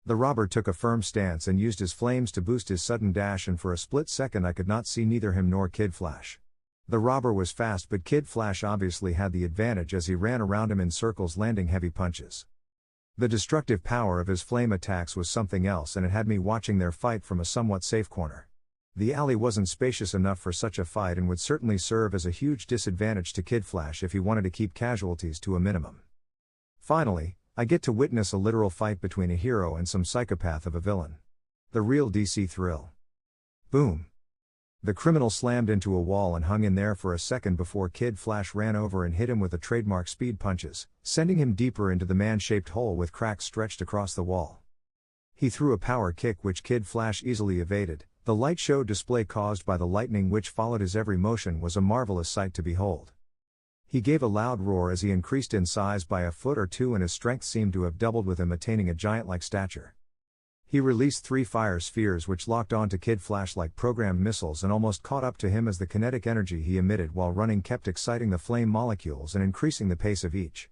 The robber took a firm stance and used his flames to boost his sudden dash, and for a split second I could not see neither him nor Kid Flash. The robber was fast, but Kid Flash obviously had the advantage as he ran around him in circles, landing heavy punches. The destructive power of his flame attacks was something else, and it had me watching their fight from a somewhat safe corner. The alley wasn't spacious enough for such a fight and would certainly serve as a huge disadvantage to Kid Flash if he wanted to keep casualties to a minimum. Finally, I get to witness a literal fight between a hero and some psychopath of a villain. The real DC thrill. Boom. The criminal slammed into a wall and hung in there for a second before Kid Flash ran over and hit him with the trademark speed punches, sending him deeper into the man-shaped hole with cracks stretched across the wall. He threw a power kick which Kid Flash easily evaded. The light show display caused by the lightning which followed his every motion was a marvelous sight to behold. He gave a loud roar as he increased in size by a foot or two, and his strength seemed to have doubled with him attaining a giant-like stature. He released 3 fire spheres which locked onto Kid Flash like programmed missiles and almost caught up to him as the kinetic energy he emitted while running kept exciting the flame molecules and increasing the pace of each.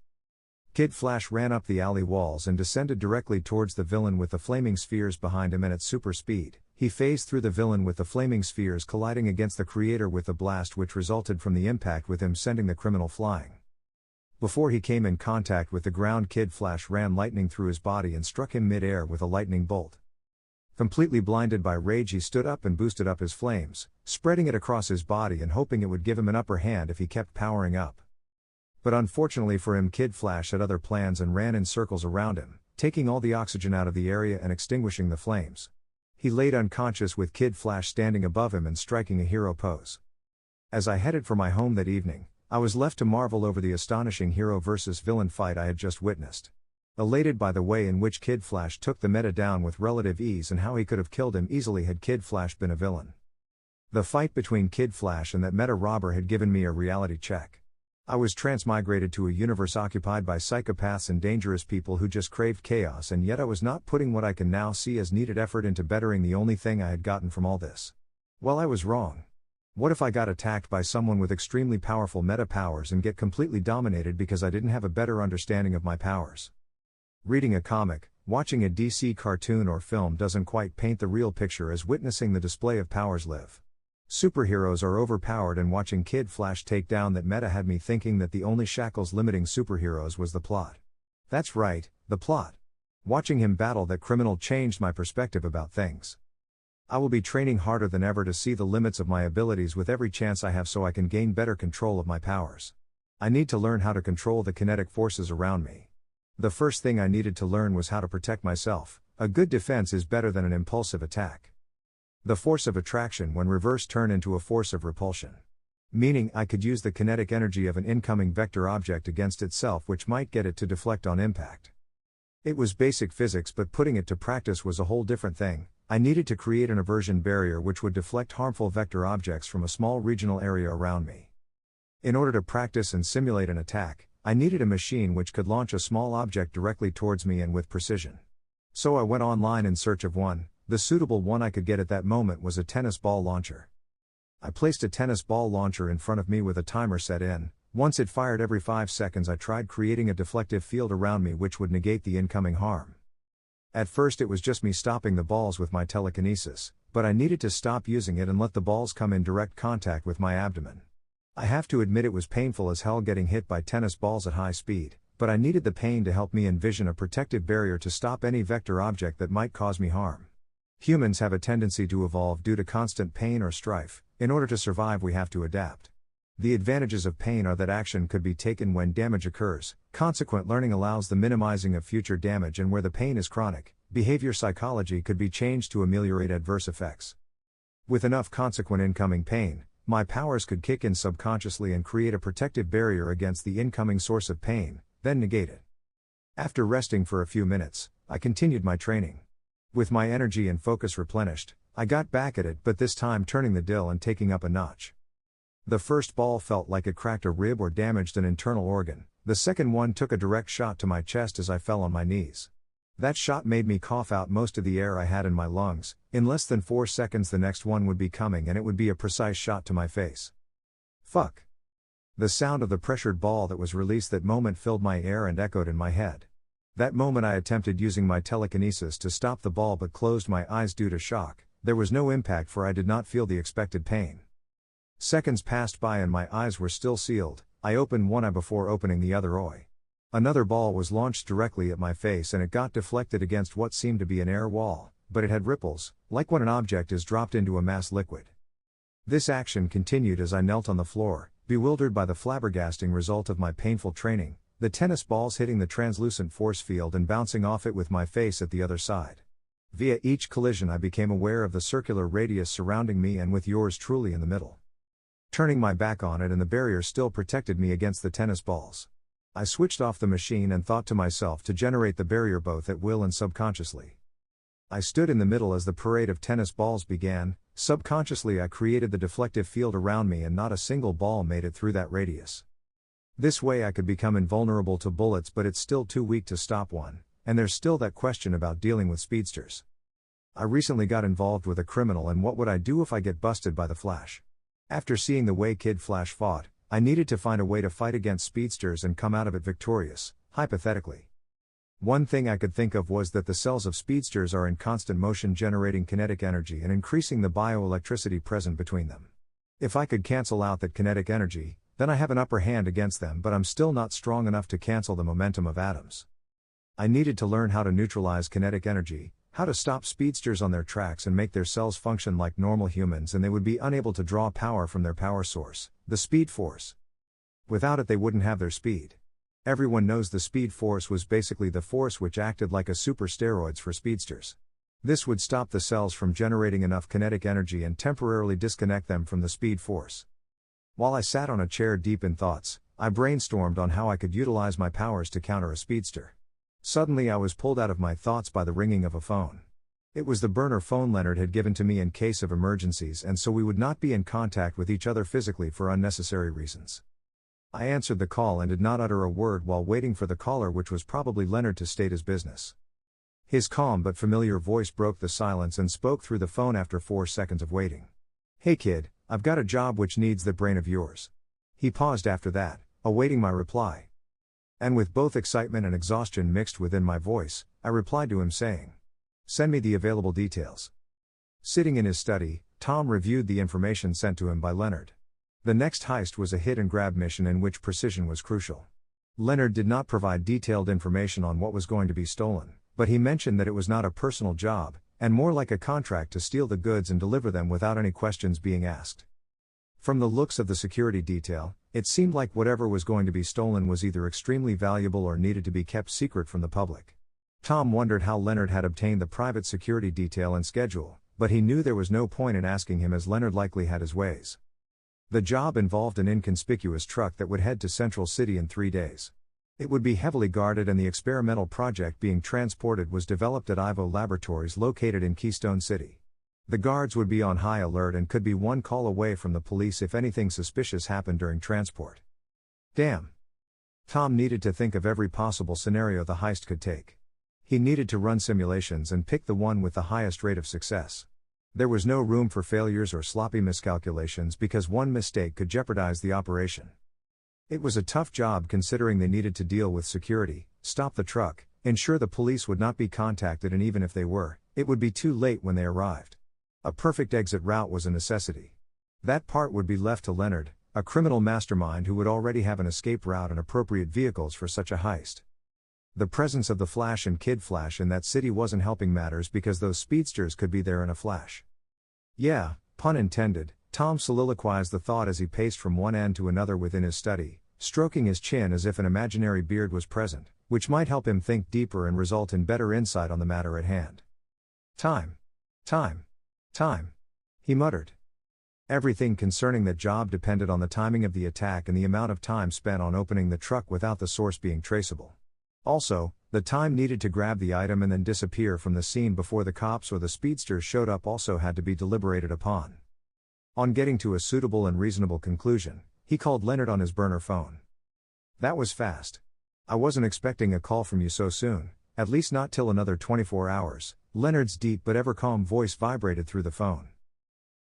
Kid Flash ran up the alley walls and descended directly towards the villain with the flaming spheres behind him, and at super speed, he phased through the villain with the flaming spheres colliding against the creator with the blast which resulted from the impact, with him sending the criminal flying. Before he came in contact with the ground, Kid Flash ran lightning through his body and struck him mid-air with a lightning bolt. Completely blinded by rage, he stood up and boosted up his flames, spreading it across his body and hoping it would give him an upper hand if he kept powering up. But unfortunately for him, Kid Flash had other plans and ran in circles around him, taking all the oxygen out of the area and extinguishing the flames. He laid unconscious with Kid Flash standing above him and striking a hero pose. As I headed for my home that evening, I was left to marvel over the astonishing hero versus villain fight I had just witnessed. Elated by the way in which Kid Flash took the meta down with relative ease and how he could have killed him easily had Kid Flash been a villain. The fight between Kid Flash and that meta robber had given me a reality check. I was transmigrated to a universe occupied by psychopaths and dangerous people who just craved chaos, and yet I was not putting what I can now see as needed effort into bettering the only thing I had gotten from all this. Well, I was wrong. What if I got attacked by someone with extremely powerful meta powers and get completely dominated because I didn't have a better understanding of my powers? Reading a comic, watching a DC cartoon or film doesn't quite paint the real picture as witnessing the display of powers live. Superheroes are overpowered, and watching Kid Flash take down that meta had me thinking that the only shackles limiting superheroes was the plot. That's right, the plot. Watching him battle that criminal changed my perspective about things. I will be training harder than ever to see the limits of my abilities with every chance I have so I can gain better control of my powers. I need to learn how to control the kinetic forces around me. The first thing I needed to learn was how to protect myself. A good defense is better than an impulsive attack. The force of attraction when reversed turned into a force of repulsion. Meaning I could use the kinetic energy of an incoming vector object against itself, which might get it to deflect on impact. It was basic physics, but putting it to practice was a whole different thing. I needed to create an aversion barrier which would deflect harmful vector objects from a small regional area around me. In order to practice and simulate an attack, I needed a machine which could launch a small object directly towards me and with precision. So I went online in search of one. The suitable one I could get at that moment was a tennis ball launcher. I placed a tennis ball launcher in front of me with a timer set in. Once it fired every 5 seconds, I tried creating a deflective field around me which would negate the incoming harm. At first it was just me stopping the balls with my telekinesis, but I needed to stop using it and let the balls come in direct contact with my abdomen. I have to admit it was painful as hell getting hit by tennis balls at high speed, but I needed the pain to help me envision a protective barrier to stop any vector object that might cause me harm. Humans have a tendency to evolve due to constant pain or strife. In order to survive, we have to adapt. The advantages of pain are that action could be taken when damage occurs. Consequent learning allows the minimizing of future damage, and where the pain is chronic, behavior psychology could be changed to ameliorate adverse effects. With enough consequent incoming pain, my powers could kick in subconsciously and create a protective barrier against the incoming source of pain, then negate it. After resting for a few minutes, I continued my training. With my energy and focus replenished, I got back at it, but this time turning the dial and taking up a notch. The first ball felt like it cracked a rib or damaged an internal organ. The second one took a direct shot to my chest as I fell on my knees. That shot made me cough out most of the air I had in my lungs. In less than 4 seconds the next one would be coming and it would be a precise shot to my face. Fuck. The sound of the pressured ball that was released that moment filled my ear and echoed in my head. That moment I attempted using my telekinesis to stop the ball but closed my eyes due to shock. There was no impact for I did not feel the expected pain. Seconds passed by and my eyes were still sealed. I opened one eye before opening the other eye. Another ball was launched directly at my face and it got deflected against what seemed to be an air wall, but it had ripples, like when an object is dropped into a mass liquid. This action continued as I knelt on the floor, bewildered by the flabbergasting result of my painful training, the tennis balls hitting the translucent force field and bouncing off it with my face at the other side. Via each collision I became aware of the circular radius surrounding me and with yours truly in the middle. Turning my back on it and the barrier still protected me against the tennis balls. I switched off the machine and thought to myself to generate the barrier both at will and subconsciously. I stood in the middle as the parade of tennis balls began. Subconsciously I created the deflective field around me and not a single ball made it through that radius. This way I could become invulnerable to bullets, but it's still too weak to stop one, and there's still that question about dealing with speedsters. I recently got involved with a criminal and what would I do if I get busted by the Flash? After seeing the way Kid Flash fought, I needed to find a way to fight against speedsters and come out of it victorious, hypothetically. One thing I could think of was that the cells of speedsters are in constant motion generating kinetic energy and increasing the bioelectricity present between them. If I could cancel out that kinetic energy, then I have an upper hand against them, but I'm still not strong enough to cancel the momentum of atoms. I needed to learn how to neutralize kinetic energy, how to stop speedsters on their tracks and make their cells function like normal humans, and they would be unable to draw power from their power source, the speed force. Without it they wouldn't have their speed. Everyone knows the speed force was basically the force which acted like a super steroids for speedsters. This would stop the cells from generating enough kinetic energy and temporarily disconnect them from the speed force. While I sat on a chair deep in thoughts, I brainstormed on how I could utilize my powers to counter a speedster. Suddenly I was pulled out of my thoughts by the ringing of a phone. It was the burner phone Leonard had given to me in case of emergencies, and so we would not be in contact with each other physically for unnecessary reasons. I answered the call and did not utter a word while waiting for the caller, which was probably Leonard, to state his business. His calm but familiar voice broke the silence and spoke through the phone after 4 seconds of waiting. "Hey kid, I've got a job which needs that brain of yours." He paused after that, awaiting my reply. And with both excitement and exhaustion mixed within my voice, I replied to him saying, "Send me the available details." Sitting in his study, Tom reviewed the information sent to him by Leonard. The next heist was a hit-and-grab mission in which precision was crucial. Leonard did not provide detailed information on what was going to be stolen, but he mentioned that it was not a personal job, and more like a contract to steal the goods and deliver them without any questions being asked. From the looks of the security detail, it seemed like whatever was going to be stolen was either extremely valuable or needed to be kept secret from the public. Tom wondered how Leonard had obtained the private security detail and schedule, but he knew there was no point in asking him as Leonard likely had his ways. The job involved an inconspicuous truck that would head to Central City in 3 days. It would be heavily guarded, and the experimental project being transported was developed at Ivo Laboratories located in Keystone City. The guards would be on high alert and could be one call away from the police if anything suspicious happened during transport. Damn. Tom needed to think of every possible scenario the heist could take. He needed to run simulations and pick the one with the highest rate of success. There was no room for failures or sloppy miscalculations because one mistake could jeopardize the operation. It was a tough job considering they needed to deal with security, stop the truck, ensure the police would not be contacted, and even if they were, it would be too late when they arrived. A perfect exit route was a necessity. That part would be left to Leonard, a criminal mastermind who would already have an escape route and appropriate vehicles for such a heist. The presence of the Flash and Kid Flash in that city wasn't helping matters because those speedsters could be there in a flash. Yeah, pun intended, Tom soliloquized the thought as he paced from one end to another within his study, stroking his chin as if an imaginary beard was present, which might help him think deeper and result in better insight on the matter at hand. Time, he muttered. Everything concerning that job depended on the timing of the attack and the amount of time spent on opening the truck without the source being traceable. Also, the time needed to grab the item and then disappear from the scene before the cops or the speedsters showed up also had to be deliberated upon. On getting to a suitable and reasonable conclusion, he called Leonard on his burner phone. That was fast. I wasn't expecting a call from you so soon, at least not till another 24 hours, Leonard's deep but ever-calm voice vibrated through the phone.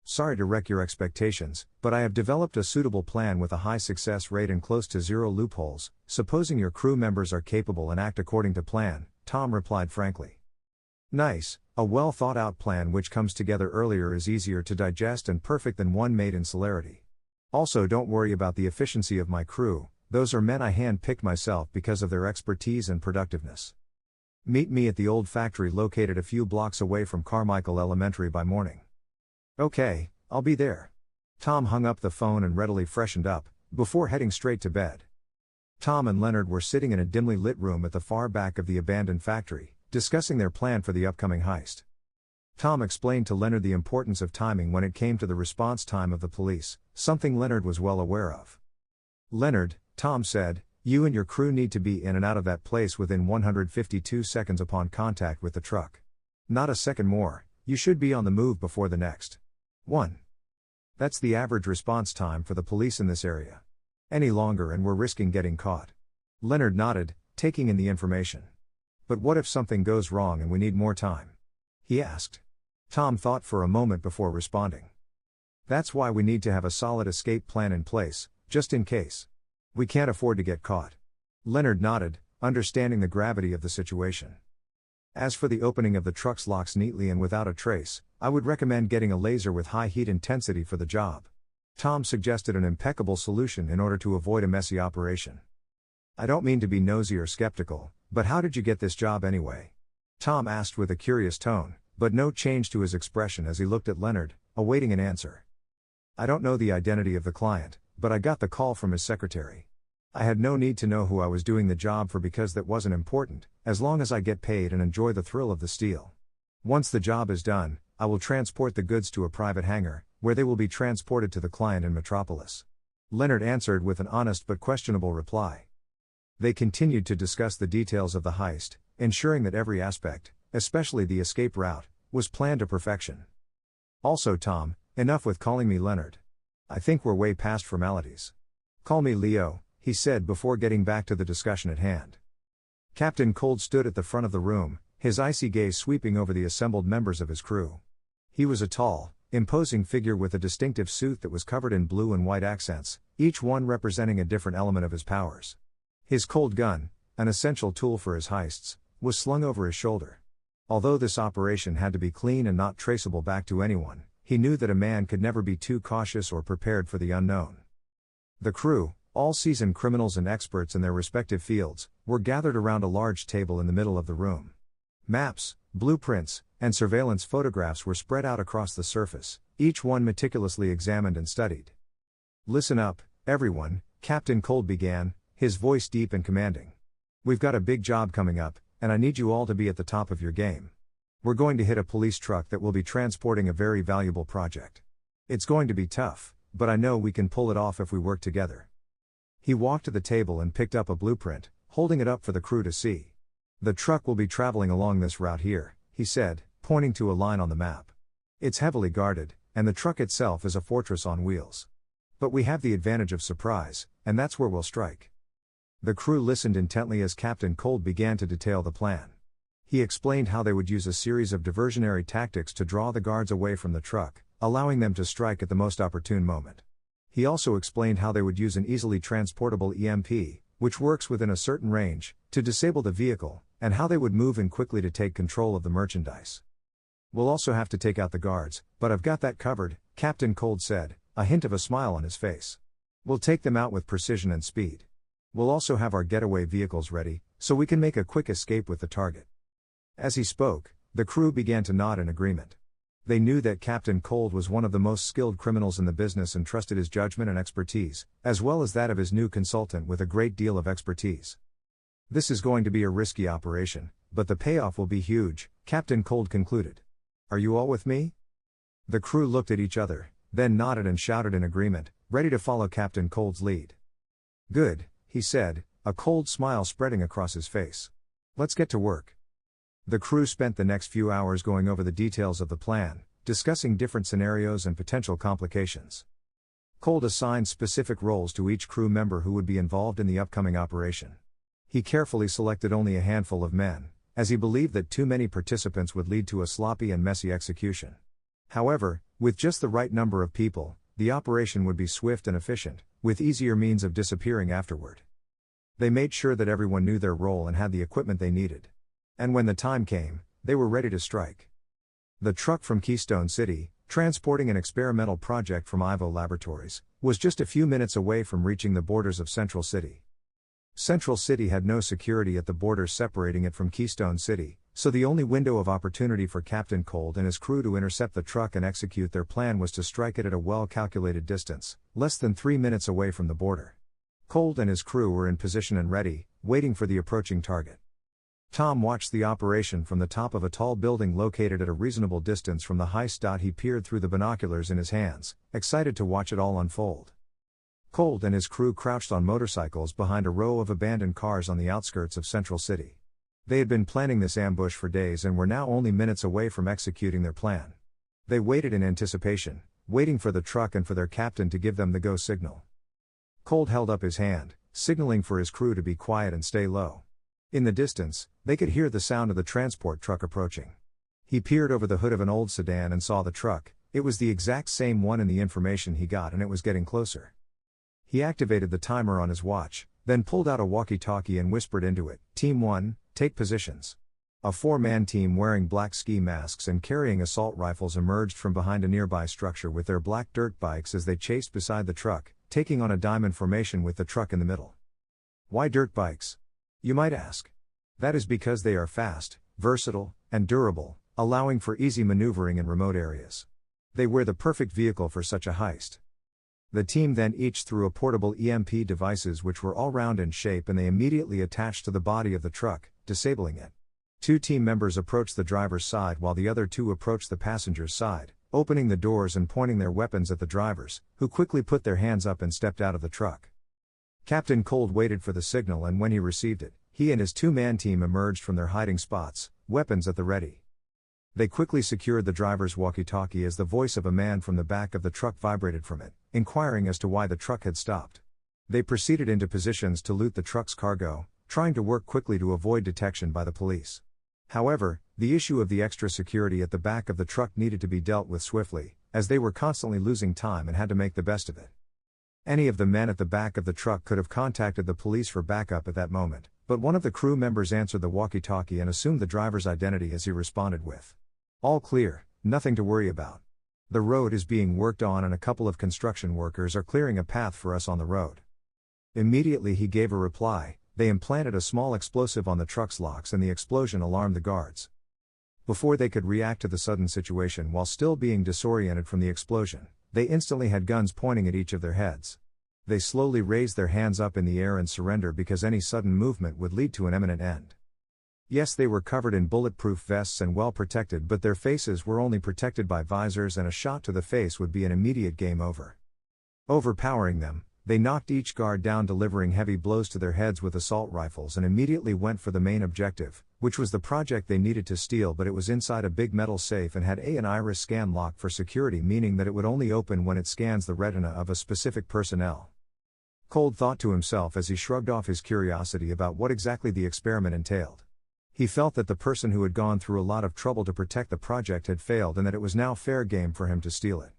Sorry to wreck your expectations, but I have developed a suitable plan with a high success rate and close to zero loopholes, supposing your crew members are capable and act according to plan, Tom replied frankly. Nice, a well thought out plan which comes together earlier is easier to digest and perfect than one made in celerity. Also don't worry about the efficiency of my crew, those are men I hand-picked myself because of their expertise and productiveness. Meet me at the old factory located a few blocks away from Carmichael Elementary by morning. Okay, I'll be there. Tom hung up the phone and readily freshened up, before heading straight to bed. Tom and Leonard were sitting in a dimly lit room at the far back of the abandoned factory, discussing their plan for the upcoming heist. Tom explained to Leonard the importance of timing when it came to the response time of the police, something Leonard was well aware of. Leonard, Tom said, you and your crew need to be in and out of that place within 152 seconds upon contact with the truck. Not a second more, you should be on the move before the next 1. That's the average response time for the police in this area. Any longer and we're risking getting caught. Leonard nodded, taking in the information. But what if something goes wrong and we need more time? He asked. Tom thought for a moment before responding. That's why we need to have a solid escape plan in place, just in case. We can't afford to get caught. Leonard nodded, understanding the gravity of the situation. As for the opening of the truck's locks neatly and without a trace, I would recommend getting a laser with high heat intensity for the job. Tom suggested an impeccable solution in order to avoid a messy operation. I don't mean to be nosy or skeptical, but how did you get this job anyway? Tom asked with a curious tone, but no change to his expression as he looked at Leonard, awaiting an answer. I don't know the identity of the client, but I got the call from his secretary. I had no need to know who I was doing the job for because that wasn't important, as long as I get paid and enjoy the thrill of the steal. Once the job is done, I will transport the goods to a private hangar, where they will be transported to the client in Metropolis. Leonard answered with an honest but questionable reply. They continued to discuss the details of the heist, ensuring that every aspect, especially the escape route, was planned to perfection. Also Tom, enough with calling me Leonard. I think we're way past formalities. Call me Leo, he said before getting back to the discussion at hand. Captain Cold stood at the front of the room, his icy gaze sweeping over the assembled members of his crew. He was a tall, imposing figure with a distinctive suit that was covered in blue and white accents, each one representing a different element of his powers. His cold gun, an essential tool for his heists, was slung over his shoulder. Although this operation had to be clean and not traceable back to anyone, he knew that a man could never be too cautious or prepared for the unknown. The crew, all seasoned criminals and experts in their respective fields, were gathered around a large table in the middle of the room. Maps, blueprints, and surveillance photographs were spread out across the surface, each one meticulously examined and studied. Listen up, everyone, Captain Cold began, his voice deep and commanding. We've got a big job coming up, and I need you all to be at the top of your game. We're going to hit a police truck that will be transporting a very valuable project. It's going to be tough, but I know we can pull it off if we work together. He walked to the table and picked up a blueprint, holding it up for the crew to see. The truck will be traveling along this route here, he said, pointing to a line on the map. It's heavily guarded, and the truck itself is a fortress on wheels. But we have the advantage of surprise, and that's where we'll strike. The crew listened intently as Captain Cold began to detail the plan. He explained how they would use a series of diversionary tactics to draw the guards away from the truck, allowing them to strike at the most opportune moment. He also explained how they would use an easily transportable EMP, which works within a certain range, to disable the vehicle, and how they would move in quickly to take control of the merchandise. We'll also have to take out the guards, but I've got that covered, Captain Cold said, a hint of a smile on his face. We'll take them out with precision and speed. We'll also have our getaway vehicles ready, so we can make a quick escape with the target. As he spoke, the crew began to nod in agreement. They knew that Captain Cold was one of the most skilled criminals in the business and trusted his judgment and expertise, as well as that of his new consultant with a great deal of expertise. This is going to be a risky operation, but the payoff will be huge, Captain Cold concluded. Are you all with me? The crew looked at each other, then nodded and shouted in agreement, ready to follow Captain Cold's lead. Good, he said, a cold smile spreading across his face. Let's get to work. The crew spent the next few hours going over the details of the plan, discussing different scenarios and potential complications. Cold assigned specific roles to each crew member who would be involved in the upcoming operation. He carefully selected only a handful of men, as he believed that too many participants would lead to a sloppy and messy execution. However, with just the right number of people, the operation would be swift and efficient, with easier means of disappearing afterward. They made sure that everyone knew their role and had the equipment they needed. And when the time came, they were ready to strike. The truck from Keystone City, transporting an experimental project from Ivo Laboratories, was just a few minutes away from reaching the borders of Central City. Central City had no security at the borders separating it from Keystone City, so the only window of opportunity for Captain Cold and his crew to intercept the truck and execute their plan was to strike it at a well-calculated distance, less than 3 minutes away from the border. Cold and his crew were in position and ready, waiting for the approaching target. Tom watched the operation from the top of a tall building located at a reasonable distance from the heist. He peered through the binoculars in his hands, excited to watch it all unfold. Cold and his crew crouched on motorcycles behind a row of abandoned cars on the outskirts of Central City. They had been planning this ambush for days and were now only minutes away from executing their plan. They waited in anticipation, waiting for the truck and for their captain to give them the go signal. Cold held up his hand, signaling for his crew to be quiet and stay low. In the distance, they could hear the sound of the transport truck approaching. He peered over the hood of an old sedan and saw the truck. It was the exact same one in the information he got, and it was getting closer. He activated the timer on his watch, then pulled out a walkie-talkie and whispered into it, "Team 1, take positions." A 4-man team wearing black ski masks and carrying assault rifles emerged from behind a nearby structure with their black dirt bikes as they chased beside the truck, taking on a diamond formation with the truck in the middle. Why dirt bikes? You might ask. That is because they are fast, versatile, and durable, allowing for easy maneuvering in remote areas. They were the perfect vehicle for such a heist. The team then each threw a portable EMP devices which were all round in shape, and they immediately attached to the body of the truck, disabling it. 2 team members approached the driver's side while the other 2 approached the passenger's side, opening the doors and pointing their weapons at the drivers, who quickly put their hands up and stepped out of the truck. Captain Cold waited for the signal, and when he received it, he and his 2-man team emerged from their hiding spots, weapons at the ready. They quickly secured the driver's walkie-talkie as the voice of a man from the back of the truck vibrated from it, inquiring as to why the truck had stopped. They proceeded into positions to loot the truck's cargo, trying to work quickly to avoid detection by the police. However, the issue of the extra security at the back of the truck needed to be dealt with swiftly, as they were constantly losing time and had to make the best of it. Any of the men at the back of the truck could have contacted the police for backup at that moment, but one of the crew members answered the walkie-talkie and assumed the driver's identity as he responded with, "All clear, nothing to worry about. The road is being worked on and a couple of construction workers are clearing a path for us on the road." Immediately he gave a reply. They implanted a small explosive on the truck's locks and the explosion alarmed the guards. Before they could react to the sudden situation while still being disoriented from the explosion, they instantly had guns pointing at each of their heads. They slowly raised their hands up in the air and surrender because any sudden movement would lead to an imminent end. Yes, they were covered in bulletproof vests and well protected, but their faces were only protected by visors, and a shot to the face would be an immediate game over. Overpowering them, they knocked each guard down, delivering heavy blows to their heads with assault rifles, and immediately went for the main objective, which was the project they needed to steal, but it was inside a big metal safe and had an iris scan lock for security, meaning that it would only open when it scans the retina of a specific personnel. Cold thought to himself as he shrugged off his curiosity about what exactly the experiment entailed. He felt that the person who had gone through a lot of trouble to protect the project had failed, and that it was now fair game for him to steal it.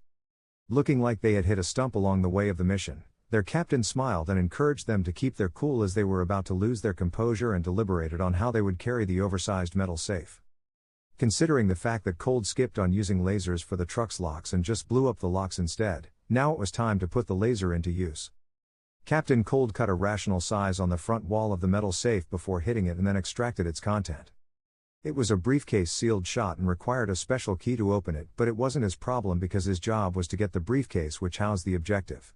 Looking like they had hit a stump along the way of the mission, their captain smiled and encouraged them to keep their cool as they were about to lose their composure and deliberated on how they would carry the oversized metal safe. Considering the fact that Cold skipped on using lasers for the truck's locks and just blew up the locks instead, now it was time to put the laser into use. Captain Cold cut a rational size on the front wall of the metal safe before hitting it and then extracted its content. It was a briefcase sealed shut and required a special key to open it, but it wasn't his problem because his job was to get the briefcase which housed the objective.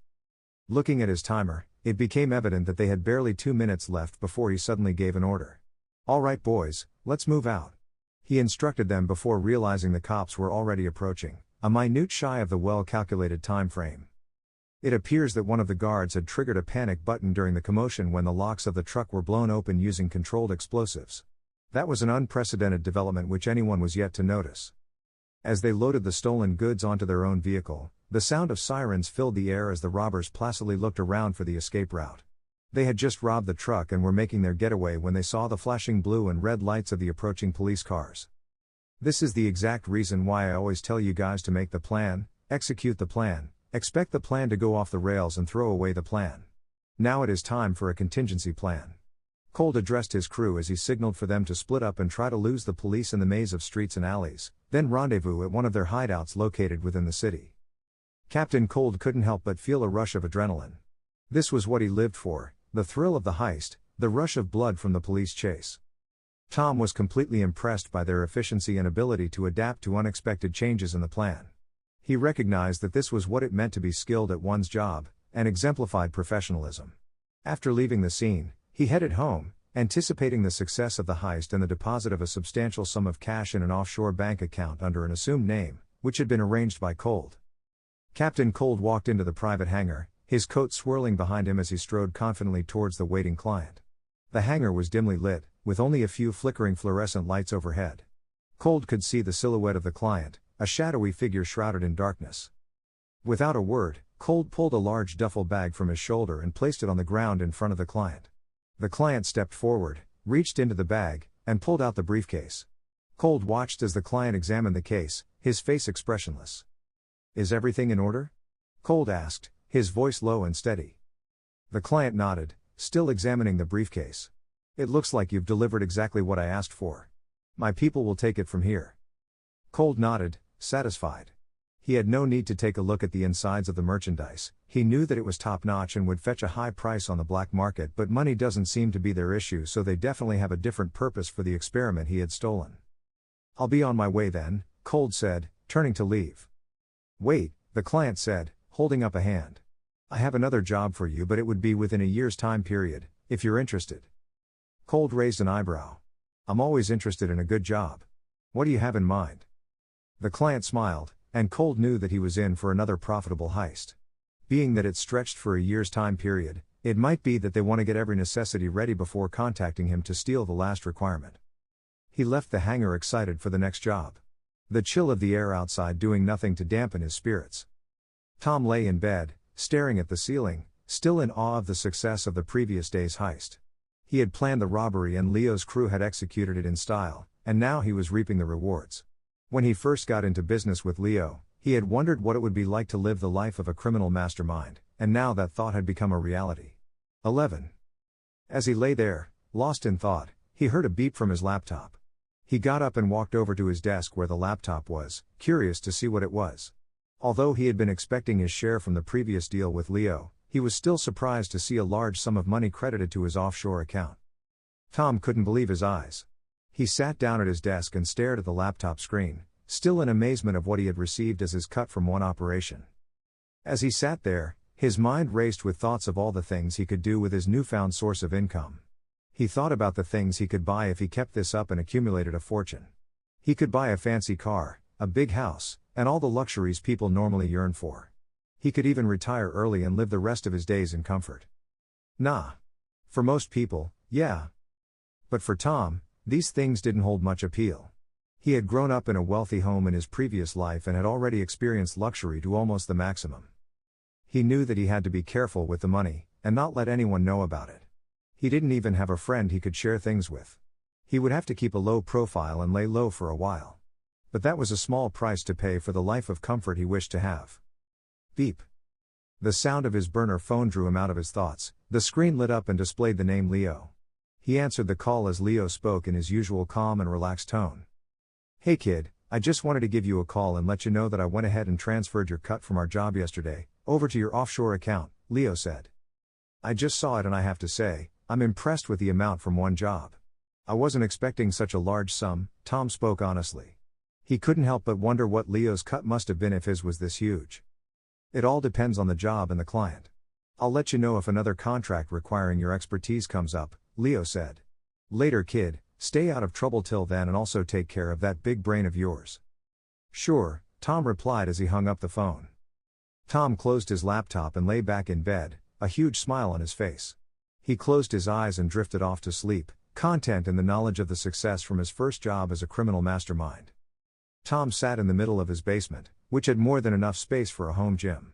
Looking at his timer, it became evident that they had barely 2 minutes left before he suddenly gave an order. "All right boys, let's move out." He instructed them before realizing the cops were already approaching, a minute shy of the well-calculated time frame. It appears that one of the guards had triggered a panic button during the commotion when the locks of the truck were blown open using controlled explosives. That was an unprecedented development which anyone was yet to notice. As they loaded the stolen goods onto their own vehicle, the sound of sirens filled the air as the robbers placidly looked around for the escape route. They had just robbed the truck and were making their getaway when they saw the flashing blue and red lights of the approaching police cars. This is the exact reason why I always tell you guys to make the plan, execute the plan, expect the plan to go off the rails and throw away the plan. Now it is time for a contingency plan. Cold addressed his crew as he signaled for them to split up and try to lose the police in the maze of streets and alleys, then rendezvous at one of their hideouts located within the city. Captain Cold couldn't help but feel a rush of adrenaline. This was what he lived for, the thrill of the heist, the rush of blood from the police chase. Tom was completely impressed by their efficiency and ability to adapt to unexpected changes in the plan. He recognized that this was what it meant to be skilled at one's job, and exemplified professionalism. After leaving the scene, he headed home, anticipating the success of the heist and the deposit of a substantial sum of cash in an offshore bank account under an assumed name, which had been arranged by Cold. Captain Cold walked into the private hangar, his coat swirling behind him as he strode confidently towards the waiting client. The hangar was dimly lit, with only a few flickering fluorescent lights overhead. Cold could see the silhouette of the client, a shadowy figure shrouded in darkness. Without a word, Cold pulled a large duffel bag from his shoulder and placed it on the ground in front of the client. The client stepped forward, reached into the bag, and pulled out the briefcase. Cold watched as the client examined the case, his face expressionless. "Is everything in order?" Cold asked, his voice low and steady. The client nodded, still examining the briefcase. "It looks like you've delivered exactly what I asked for. My people will take it from here." Cold nodded, satisfied. He had no need to take a look at the insides of the merchandise. He knew that it was top-notch and would fetch a high price on the black market, but money doesn't seem to be their issue, so they definitely have a different purpose for the experiment he had stolen. "I'll be on my way then," Cold said, turning to leave. "Wait," the client said, holding up a hand. "I have another job for you, but it would be within a year's time period, if you're interested." Cold raised an eyebrow. "I'm always interested in a good job. What do you have in mind?" The client smiled, and Cold knew that he was in for another profitable heist. Being that it stretched for a year's time period, it might be that they want to get every necessity ready before contacting him to steal the last requirement. He left the hangar excited for the next job. The chill of the air outside doing nothing to dampen his spirits. Tom lay in bed, staring at the ceiling, still in awe of the success of the previous day's heist. He had planned the robbery and Leo's crew had executed it in style, and now he was reaping the rewards. When he first got into business with Leo, he had wondered what it would be like to live the life of a criminal mastermind, and now that thought had become a reality. 11. As he lay there, lost in thought, he heard a beep from his laptop. He got up and walked over to his desk where the laptop was, curious to see what it was. Although he had been expecting his share from the previous deal with Leo, he was still surprised to see a large sum of money credited to his offshore account. Tom couldn't believe his eyes. He sat down at his desk and stared at the laptop screen, still in amazement of what he had received as his cut from one operation. As he sat there, his mind raced with thoughts of all the things he could do with his newfound source of income. He thought about the things he could buy if he kept this up and accumulated a fortune. He could buy a fancy car, a big house, and all the luxuries people normally yearn for. He could even retire early and live the rest of his days in comfort. Nah. For most people, yeah. But for Tom, these things didn't hold much appeal. He had grown up in a wealthy home in his previous life and had already experienced luxury to almost the maximum. He knew that he had to be careful with the money, and not let anyone know about it. He didn't even have a friend he could share things with. He would have to keep a low profile and lay low for a while. But that was a small price to pay for the life of comfort he wished to have. Beep. The sound of his burner phone drew him out of his thoughts. The screen lit up and displayed the name Leo. He answered the call as Leo spoke in his usual calm and relaxed tone. "Hey kid, I just wanted to give you a call and let you know that I went ahead and transferred your cut from our job yesterday, over to your offshore account," Leo said. "I just saw it and I have to say, I'm impressed with the amount from one job. I wasn't expecting such a large sum," Tom spoke honestly. He couldn't help but wonder what Leo's cut must have been if his was this huge. "It all depends on the job and the client. I'll let you know if another contract requiring your expertise comes up," Leo said. "Later kid, stay out of trouble till then and also take care of that big brain of yours." "Sure," Tom replied as he hung up the phone. Tom closed his laptop and lay back in bed, a huge smile on his face. He closed his eyes and drifted off to sleep, content in the knowledge of the success from his first job as a criminal mastermind. Tom sat in the middle of his basement, which had more than enough space for a home gym.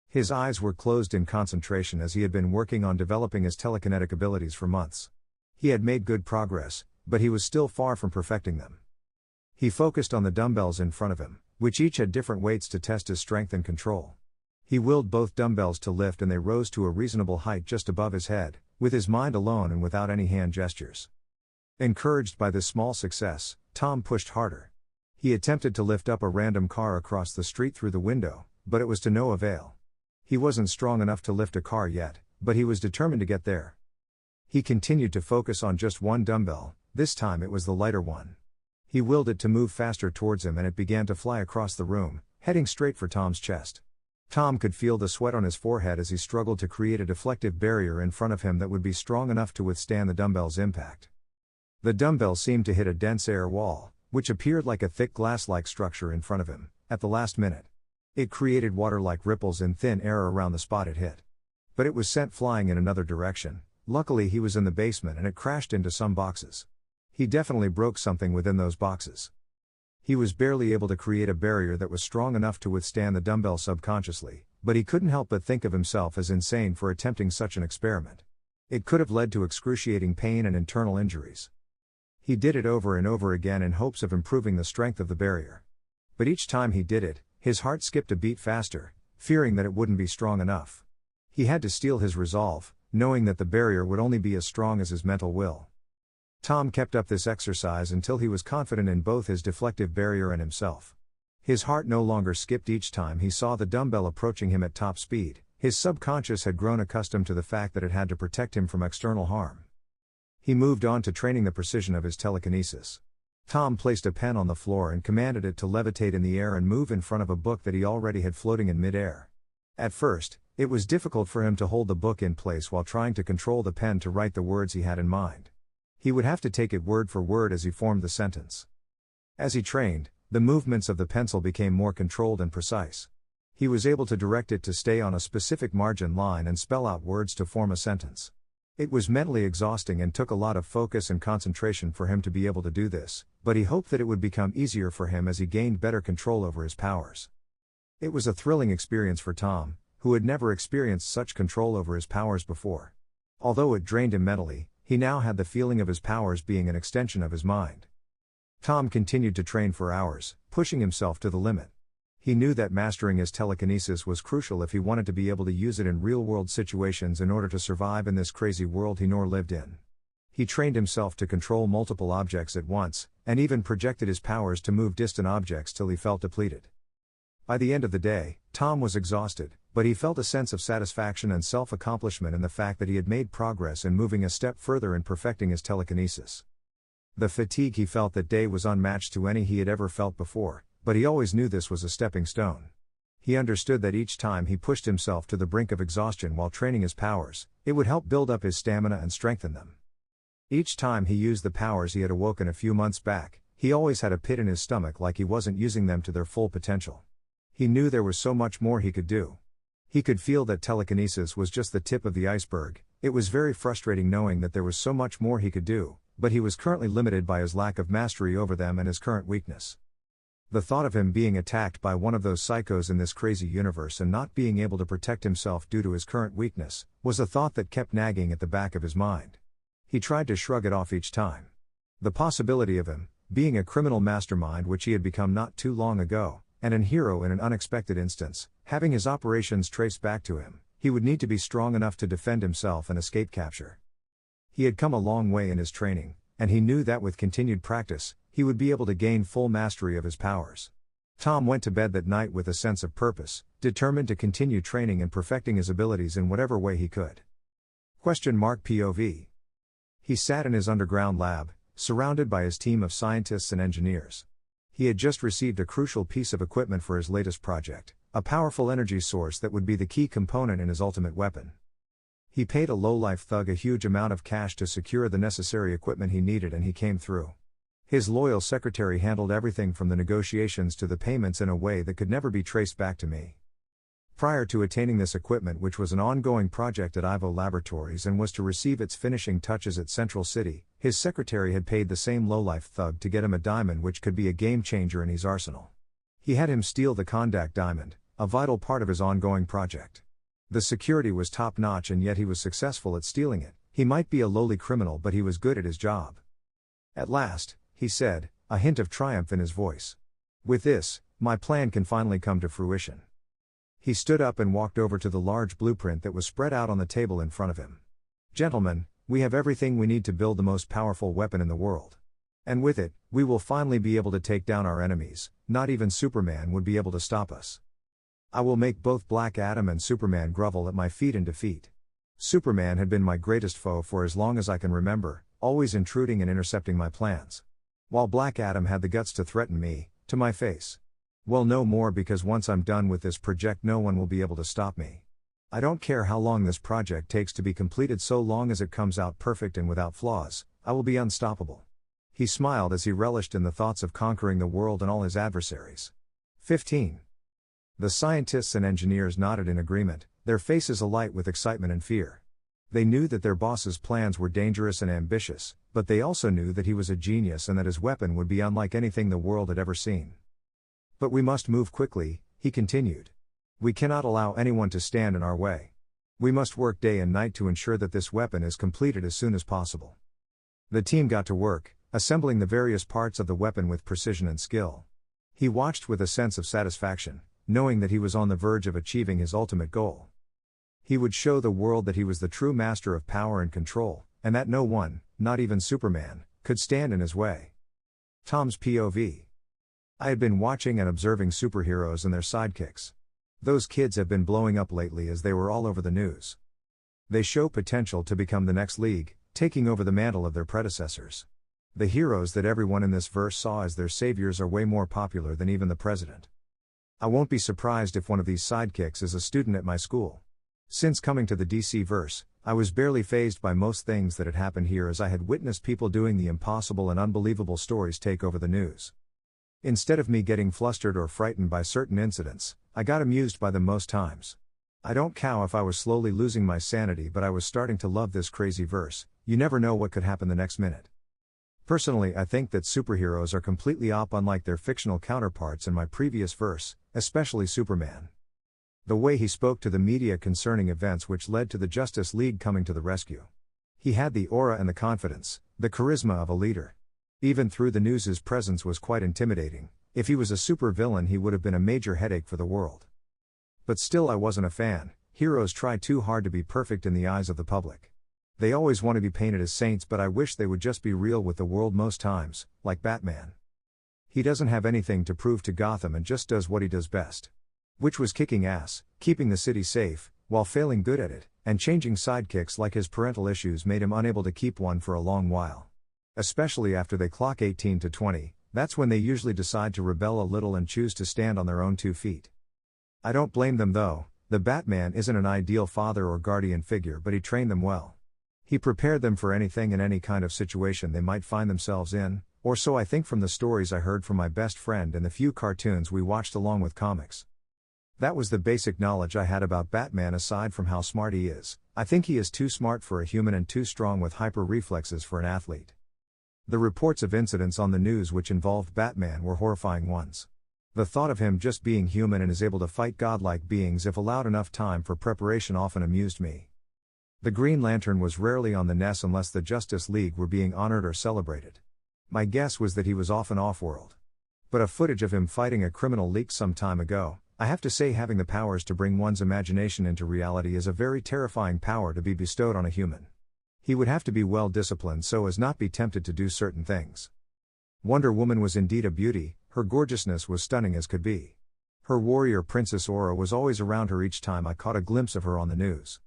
His eyes were closed in concentration as he had been working on developing his telekinetic abilities for months. He had made good progress, but he was still far from perfecting them. He focused on the dumbbells in front of him, which each had different weights to test his strength and control. He willed both dumbbells to lift and they rose to a reasonable height just above his head, with his mind alone and without any hand gestures. Encouraged by this small success, Tom pushed harder. He attempted to lift up a random car across the street through the window, but it was to no avail. He wasn't strong enough to lift a car yet, but he was determined to get there. He continued to focus on just one dumbbell, this time it was the lighter one. He willed it to move faster towards him and it began to fly across the room, heading straight for Tom's chest. Tom could feel the sweat on his forehead as he struggled to create a deflective barrier in front of him that would be strong enough to withstand the dumbbell's impact. The dumbbell seemed to hit a dense air wall, which appeared like a thick glass-like structure in front of him, at the last minute. It created water-like ripples in thin air around the spot it hit. But it was sent flying in another direction. Luckily he was in the basement and it crashed into some boxes. He definitely broke something within those boxes. He was barely able to create a barrier that was strong enough to withstand the dumbbell subconsciously, but he couldn't help but think of himself as insane for attempting such an experiment. It could have led to excruciating pain and internal injuries. He did it over and over again in hopes of improving the strength of the barrier. But each time he did it, his heart skipped a beat faster, fearing that it wouldn't be strong enough. He had to steel his resolve, knowing that the barrier would only be as strong as his mental will. Tom kept up this exercise until he was confident in both his deflective barrier and himself. His heart no longer skipped each time he saw the dumbbell approaching him at top speed. His subconscious had grown accustomed to the fact that it had to protect him from external harm. He moved on to training the precision of his telekinesis. Tom placed a pen on the floor and commanded it to levitate in the air and move in front of a book that he already had floating in mid-air. At first, it was difficult for him to hold the book in place while trying to control the pen to write the words he had in mind. He would have to take it word for word as he formed the sentence. As he trained, the movements of the pencil became more controlled and precise. He was able to direct it to stay on a specific margin line and spell out words to form a sentence. It was mentally exhausting and took a lot of focus and concentration for him to be able to do this, but he hoped that it would become easier for him as he gained better control over his powers. It was a thrilling experience for Tom, who had never experienced such control over his powers before. Although it drained him mentally, he now had the feeling of his powers being an extension of his mind. Tom continued to train for hours, pushing himself to the limit. He knew that mastering his telekinesis was crucial if he wanted to be able to use it in real-world situations in order to survive in this crazy world he lived in. He trained himself to control multiple objects at once, and even projected his powers to move distant objects till he felt depleted. By the end of the day, Tom was exhausted, but he felt a sense of satisfaction and self-accomplishment in the fact that he had made progress in moving a step further in perfecting his telekinesis. The fatigue he felt that day was unmatched to any he had ever felt before, but he always knew this was a stepping stone. He understood that each time he pushed himself to the brink of exhaustion while training his powers, it would help build up his stamina and strengthen them. Each time he used the powers he had awoken a few months back, he always had a pit in his stomach like he wasn't using them to their full potential. He knew there was so much more he could do. He could feel that telekinesis was just the tip of the iceberg. It was very frustrating knowing that there was so much more he could do, but he was currently limited by his lack of mastery over them and his current weakness. The thought of him being attacked by one of those psychos in this crazy universe and not being able to protect himself due to his current weakness, was a thought that kept nagging at the back of his mind. He tried to shrug it off each time. The possibility of him being a criminal mastermind, which he had become not too long ago, and an hero in an unexpected instance, having his operations traced back to him, he would need to be strong enough to defend himself and escape capture. He had come a long way in his training, and he knew that with continued practice, he would be able to gain full mastery of his powers. Tom went to bed that night with a sense of purpose, determined to continue training and perfecting his abilities in whatever way he could. POV. He sat in his underground lab, surrounded by his team of scientists and engineers. He had just received a crucial piece of equipment for his latest project, a powerful energy source that would be the key component in his ultimate weapon. He paid a low-life thug a huge amount of cash to secure the necessary equipment he needed, and he came through. His loyal secretary handled everything from the negotiations to the payments in a way that could never be traced back to me. Prior to attaining this equipment, which was an ongoing project at Ivo Laboratories and was to receive its finishing touches at Central City, his secretary had paid the same lowlife thug to get him a diamond which could be a game changer in his arsenal. He had him steal the Kondak diamond, a vital part of his ongoing project. The security was top-notch and yet he was successful at stealing it. He might be a lowly criminal but he was good at his job. At last, he said, a hint of triumph in his voice. With this, my plan can finally come to fruition. He stood up and walked over to the large blueprint that was spread out on the table in front of him. Gentlemen, we have everything we need to build the most powerful weapon in the world. And with it, we will finally be able to take down our enemies. Not even Superman would be able to stop us. I will make both Black Adam and Superman grovel at my feet in defeat. Superman had been my greatest foe for as long as I can remember, always intruding and intercepting my plans. While Black Adam had the guts to threaten me, to my face. Well, no more, because once I'm done with this project no one will be able to stop me. I don't care how long this project takes to be completed so long as it comes out perfect and without flaws, I will be unstoppable. He smiled as he relished in the thoughts of conquering the world and all his adversaries. 15. The scientists and engineers nodded in agreement, their faces alight with excitement and fear. They knew that their boss's plans were dangerous and ambitious, but they also knew that he was a genius and that his weapon would be unlike anything the world had ever seen. But we must move quickly, he continued. We cannot allow anyone to stand in our way. We must work day and night to ensure that this weapon is completed as soon as possible. The team got to work, assembling the various parts of the weapon with precision and skill. He watched with a sense of satisfaction, knowing that he was on the verge of achieving his ultimate goal. He would show the world that he was the true master of power and control, and that no one, not even Superman, could stand in his way. Tom's POV. I had been watching and observing superheroes and their sidekicks. Those kids have been blowing up lately as they were all over the news. They show potential to become the next League, taking over the mantle of their predecessors. The heroes that everyone in this verse saw as their saviors are way more popular than even the president. I won't be surprised if one of these sidekicks is a student at my school. Since coming to the DC verse, I was barely fazed by most things that had happened here as I had witnessed people doing the impossible and unbelievable stories take over the news. Instead of me getting flustered or frightened by certain incidents, I got amused by them most times. I don't cow if I was slowly losing my sanity, but I was starting to love this crazy verse. You never know what could happen the next minute. Personally, I think that superheroes are completely unlike their fictional counterparts in my previous verse, especially Superman. The way he spoke to the media concerning events which led to the Justice League coming to the rescue. He had the aura and the confidence, the charisma of a leader. Even through the news his presence was quite intimidating. If he was a supervillain he would have been a major headache for the world. But still I wasn't a fan. Heroes try too hard to be perfect in the eyes of the public. They always want to be painted as saints, but I wish they would just be real with the world most times, like Batman. He doesn't have anything to prove to Gotham and just does what he does best. Which was kicking ass, keeping the city safe, while failing good at it, and changing sidekicks like his parental issues made him unable to keep one for a long while. Especially after they clock 18 to 20, that's when they usually decide to rebel a little and choose to stand on their own 2 feet. I don't blame them though. The Batman isn't an ideal father or guardian figure, but he trained them well. He prepared them for anything and any kind of situation they might find themselves in, or so I think from the stories I heard from my best friend and the few cartoons we watched along with comics. That was the basic knowledge I had about Batman aside from how smart he is. I think he is too smart for a human and too strong with hyper reflexes for an athlete. The reports of incidents on the news which involved Batman were horrifying ones. The thought of him just being human and is able to fight godlike beings if allowed enough time for preparation often amused me. The Green Lantern was rarely on the NES unless the Justice League were being honored or celebrated. My guess was that he was often off-world. But a footage of him fighting a criminal leaked some time ago. I have to say having the powers to bring one's imagination into reality is a very terrifying power to be bestowed on a human. He would have to be well disciplined so as not be tempted to do certain things. Wonder Woman was indeed a beauty, her gorgeousness was stunning as could be. Her warrior princess aura was always around her each time I caught a glimpse of her on the news.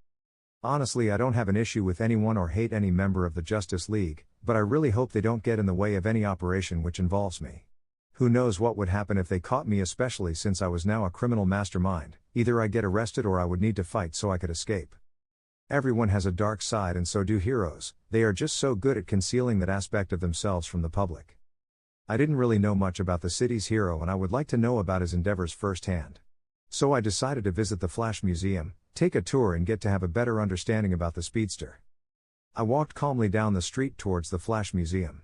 Honestly, I don't have an issue with anyone or hate any member of the Justice League, but I really hope they don't get in the way of any operation which involves me. Who knows what would happen if they caught me, especially since I was now a criminal mastermind. Either I get arrested or I would need to fight so I could escape. Everyone has a dark side and so do heroes, they are just so good at concealing that aspect of themselves from the public. I didn't really know much about the city's hero and I would like to know about his endeavors firsthand. So I decided to visit the Flash Museum, take a tour and get to have a better understanding about the speedster. I walked calmly down the street towards the Flash Museum.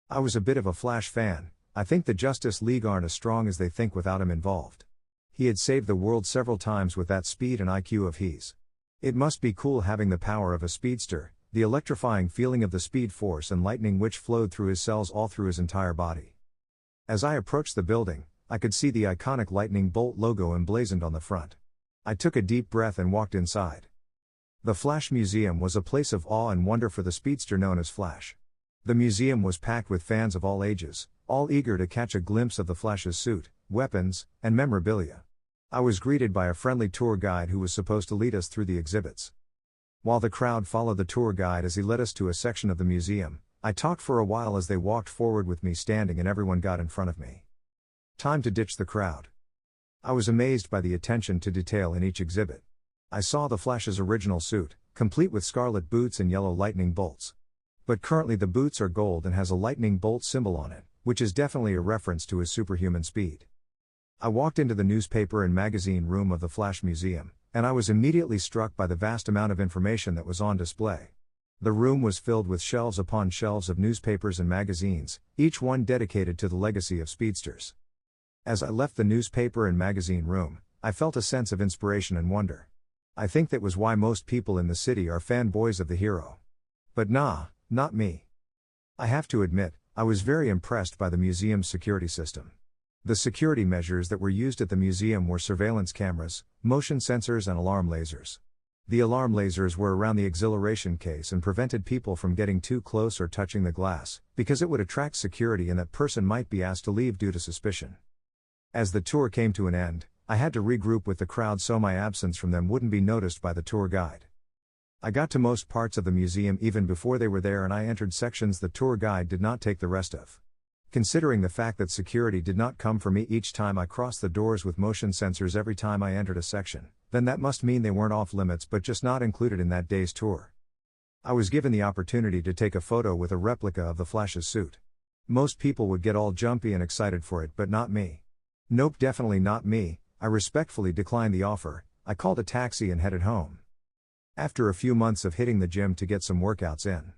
I was a bit of a Flash fan. I think the Justice League aren't as strong as they think without him involved. He had saved the world several times with that speed and IQ of his. It must be cool having the power of a speedster, the electrifying feeling of the speed force and lightning which flowed through his cells all through his entire body. As I approached the building, I could see the iconic lightning bolt logo emblazoned on the front. I took a deep breath and walked inside. The Flash Museum was a place of awe and wonder for the speedster known as Flash. The museum was packed with fans of all ages, all eager to catch a glimpse of the Flash's suit, weapons, and memorabilia. I was greeted by a friendly tour guide who was supposed to lead us through the exhibits. While the crowd followed the tour guide as he led us to a section of the museum, I talked for a while as they walked forward with me standing and everyone got in front of me. Time to ditch the crowd. I was amazed by the attention to detail in each exhibit. I saw the Flash's original suit, complete with scarlet boots and yellow lightning bolts. But currently the boots are gold and has a lightning bolt symbol on it, which is definitely a reference to his superhuman speed. I walked into the newspaper and magazine room of the Flash Museum, and I was immediately struck by the vast amount of information that was on display. The room was filled with shelves upon shelves of newspapers and magazines, each one dedicated to the legacy of speedsters. As I left the newspaper and magazine room, I felt a sense of inspiration and wonder. I think that was why most people in the city are fanboys of the hero. But nah, not me. I have to admit, I was very impressed by the museum's security system. The security measures that were used at the museum were surveillance cameras, motion sensors and alarm lasers. The alarm lasers were around the acceleration case and prevented people from getting too close or touching the glass, because it would attract security and that person might be asked to leave due to suspicion. As the tour came to an end, I had to regroup with the crowd so my absence from them wouldn't be noticed by the tour guide. I got to most parts of the museum even before they were there and I entered sections the tour guide did not take the rest of. Considering the fact that security did not come for me each time I crossed the doors with motion sensors every time I entered a section, then that must mean they weren't off limits but just not included in that day's tour. I was given the opportunity to take a photo with a replica of the Flash's suit. Most people would get all jumpy and excited for it but not me. Nope, definitely not me. I respectfully declined the offer. I called a taxi and headed home. After a few months of hitting the gym to get some workouts in.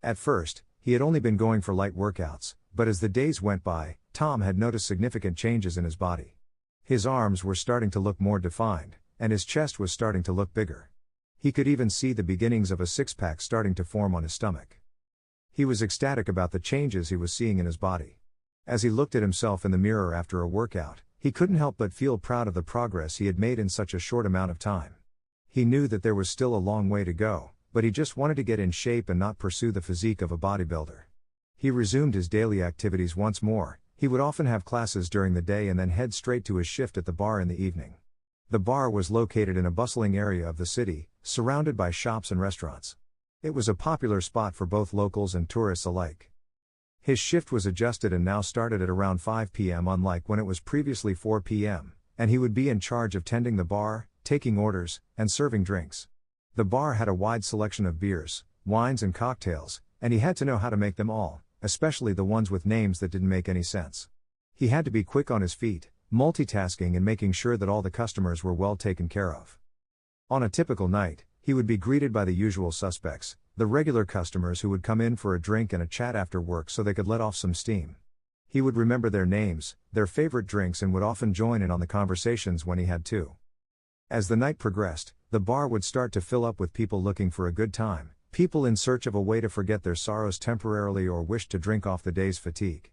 At first, he had only been going for light workouts, but as the days went by, Tom had noticed significant changes in his body. His arms were starting to look more defined, and his chest was starting to look bigger. He could even see the beginnings of a six-pack starting to form on his stomach. He was ecstatic about the changes he was seeing in his body. As he looked at himself in the mirror after a workout, he couldn't help but feel proud of the progress he had made in such a short amount of time. He knew that there was still a long way to go, but he just wanted to get in shape and not pursue the physique of a bodybuilder. He resumed his daily activities once more. He would often have classes during the day and then head straight to his shift at the bar in the evening. The bar was located in a bustling area of the city, surrounded by shops and restaurants. It was a popular spot for both locals and tourists alike. His shift was adjusted and now started at around 5 p.m. unlike when it was previously 4 p.m., and he would be in charge of tending the bar, taking orders, and serving drinks. The bar had a wide selection of beers, wines and cocktails, and he had to know how to make them all, especially the ones with names that didn't make any sense. He had to be quick on his feet, multitasking and making sure that all the customers were well taken care of. On a typical night, he would be greeted by the usual suspects, the regular customers who would come in for a drink and a chat after work so they could let off some steam. He would remember their names, their favorite drinks and would often join in on the conversations when he had to. As the night progressed, the bar would start to fill up with people looking for a good time, people in search of a way to forget their sorrows temporarily or wish to drink off the day's fatigue.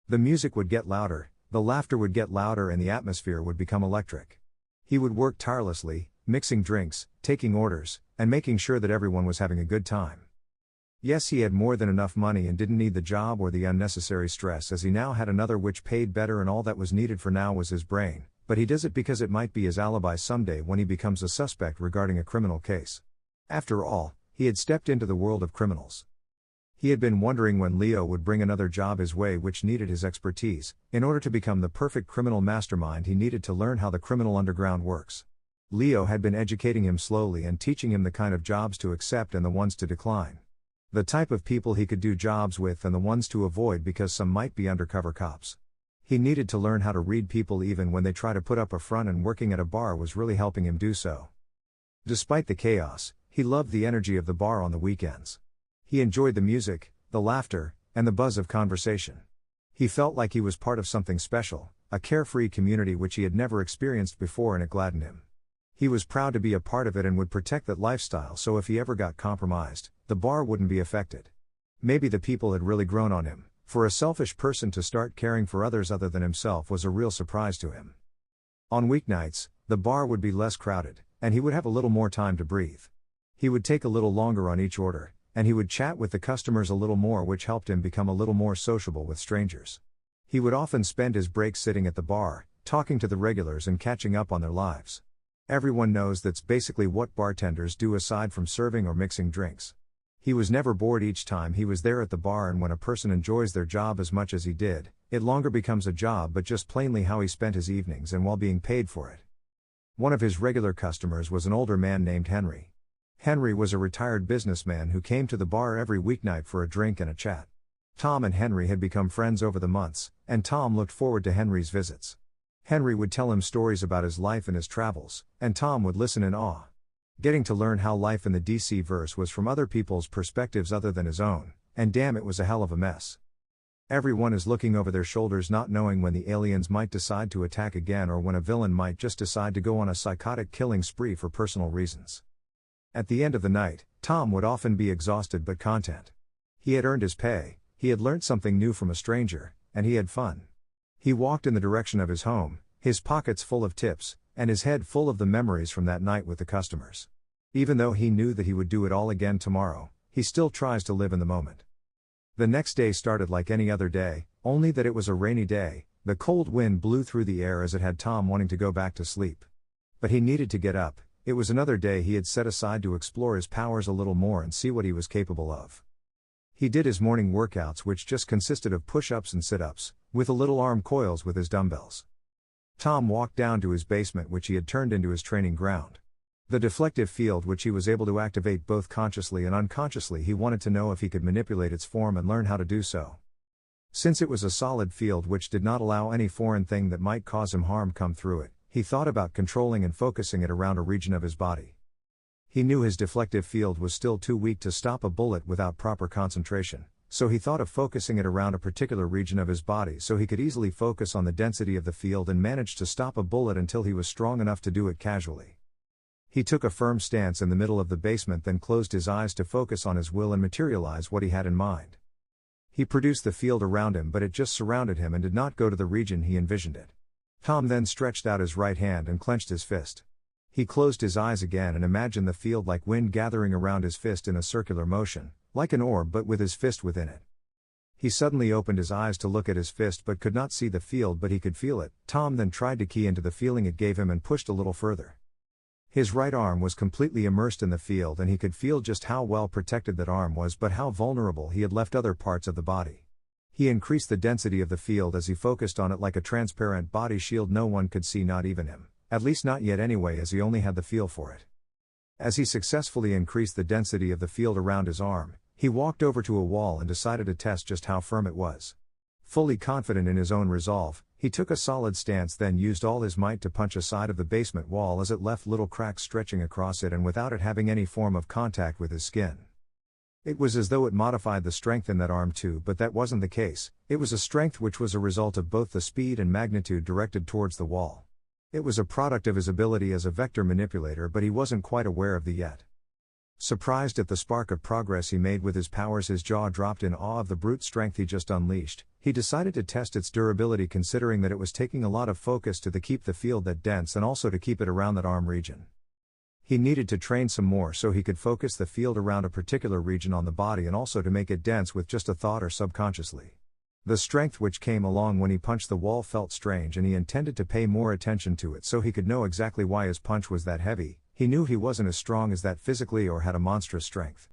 The music would get louder, the laughter would get louder and the atmosphere would become electric. He would work tirelessly, mixing drinks, taking orders, and making sure that everyone was having a good time. Yes, he had more than enough money and didn't need the job or the unnecessary stress as he now had another which paid better and all that was needed for now was his brain, but he does it because it might be his alibi someday when he becomes a suspect regarding a criminal case. After all, he had stepped into the world of criminals. He had been wondering when Leo would bring another job his way which needed his expertise. In order to become the perfect criminal mastermind he needed to learn how the criminal underground works. Leo had been educating him slowly and teaching him the kind of jobs to accept and the ones to decline. The type of people he could do jobs with and the ones to avoid because some might be undercover cops. He needed to learn how to read people even when they try to put up a front, and working at a bar was really helping him do so. Despite the chaos, he loved the energy of the bar on the weekends. He enjoyed the music, the laughter, and the buzz of conversation. He felt like he was part of something special, a carefree community which he had never experienced before, and it gladdened him. He was proud to be a part of it and would protect that lifestyle, so if he ever got compromised, the bar wouldn't be affected. Maybe the people had really grown on him. For a selfish person to start caring for others other than himself was a real surprise to him. On weeknights, the bar would be less crowded, and he would have a little more time to breathe. He would take a little longer on each order, and he would chat with the customers a little more, which helped him become a little more sociable with strangers. He would often spend his breaks sitting at the bar, talking to the regulars and catching up on their lives. Everyone knows that's basically what bartenders do aside from serving or mixing drinks. He was never bored each time he was there at the bar, and when a person enjoys their job as much as he did, it longer becomes a job but just plainly how he spent his evenings and while being paid for it. One of his regular customers was an older man named Henry. Henry was a retired businessman who came to the bar every weeknight for a drink and a chat. Tom and Henry had become friends over the months, and Tom looked forward to Henry's visits. Henry would tell him stories about his life and his travels, and Tom would listen in awe. Getting to learn how life in the DC verse was from other people's perspectives other than his own, and damn, it was a hell of a mess. Everyone is looking over their shoulders, not knowing when the aliens might decide to attack again or when a villain might just decide to go on a psychotic killing spree for personal reasons. At the end of the night, Tom would often be exhausted but content. He had earned his pay, he had learned something new from a stranger, and he had fun. He walked in the direction of his home, his pockets full of tips, and his head full of the memories from that night with the customers. Even though he knew that he would do it all again tomorrow, he still tries to live in the moment. The next day started like any other day, only that it was a rainy day. The cold wind blew through the air as it had Tom wanting to go back to sleep. But he needed to get up. It was another day he had set aside to explore his powers a little more and see what he was capable of. He did his morning workouts, which just consisted of push-ups and sit-ups, with a little arm coils with his dumbbells. Tom walked down to his basement, which he had turned into his training ground. The deflective field, which he was able to activate both consciously and unconsciously, he wanted to know if he could manipulate its form and learn how to do so. Since it was a solid field which did not allow any foreign thing that might cause him harm come through it, he thought about controlling and focusing it around a region of his body. He knew his deflective field was still too weak to stop a bullet without proper concentration, so he thought of focusing it around a particular region of his body so he could easily focus on the density of the field and manage to stop a bullet until he was strong enough to do it casually. He took a firm stance in the middle of the basement, then closed his eyes to focus on his will and materialize what he had in mind. He produced the field around him, but it just surrounded him and did not go to the region he envisioned it. Tom then stretched out his right hand and clenched his fist. He closed his eyes again and imagined the field like wind gathering around his fist in a circular motion, like an orb but with his fist within it. He suddenly opened his eyes to look at his fist but could not see the field, but he could feel it. Tom then tried to key into the feeling it gave him and pushed a little further. His right arm was completely immersed in the field and he could feel just how well protected that arm was, but how vulnerable he had left other parts of the body. He increased the density of the field as he focused on it like a transparent body shield no one could see, not even him, at least not yet anyway, as he only had the feel for it. As he successfully increased the density of the field around his arm, he walked over to a wall and decided to test just how firm it was. Fully confident in his own resolve, he took a solid stance, then used all his might to punch a side of the basement wall as it left little cracks stretching across it and without it having any form of contact with his skin. It was as though it modified the strength in that arm too, but that wasn't the case. It was a strength which was a result of both the speed and magnitude directed towards the wall. It was a product of his ability as a vector manipulator, but he wasn't quite aware of the yet. Surprised at the spark of progress he made with his powers, his jaw dropped in awe of the brute strength he just unleashed. He decided to test its durability, considering that it was taking a lot of focus to keep the field that dense and also to keep it around that arm region. He needed to train some more so he could focus the field around a particular region on the body and also to make it dense with just a thought or subconsciously. The strength which came along when he punched the wall felt strange, and he intended to pay more attention to it so he could know exactly why his punch was that heavy. He knew he wasn't as strong as that physically or had a monstrous strength.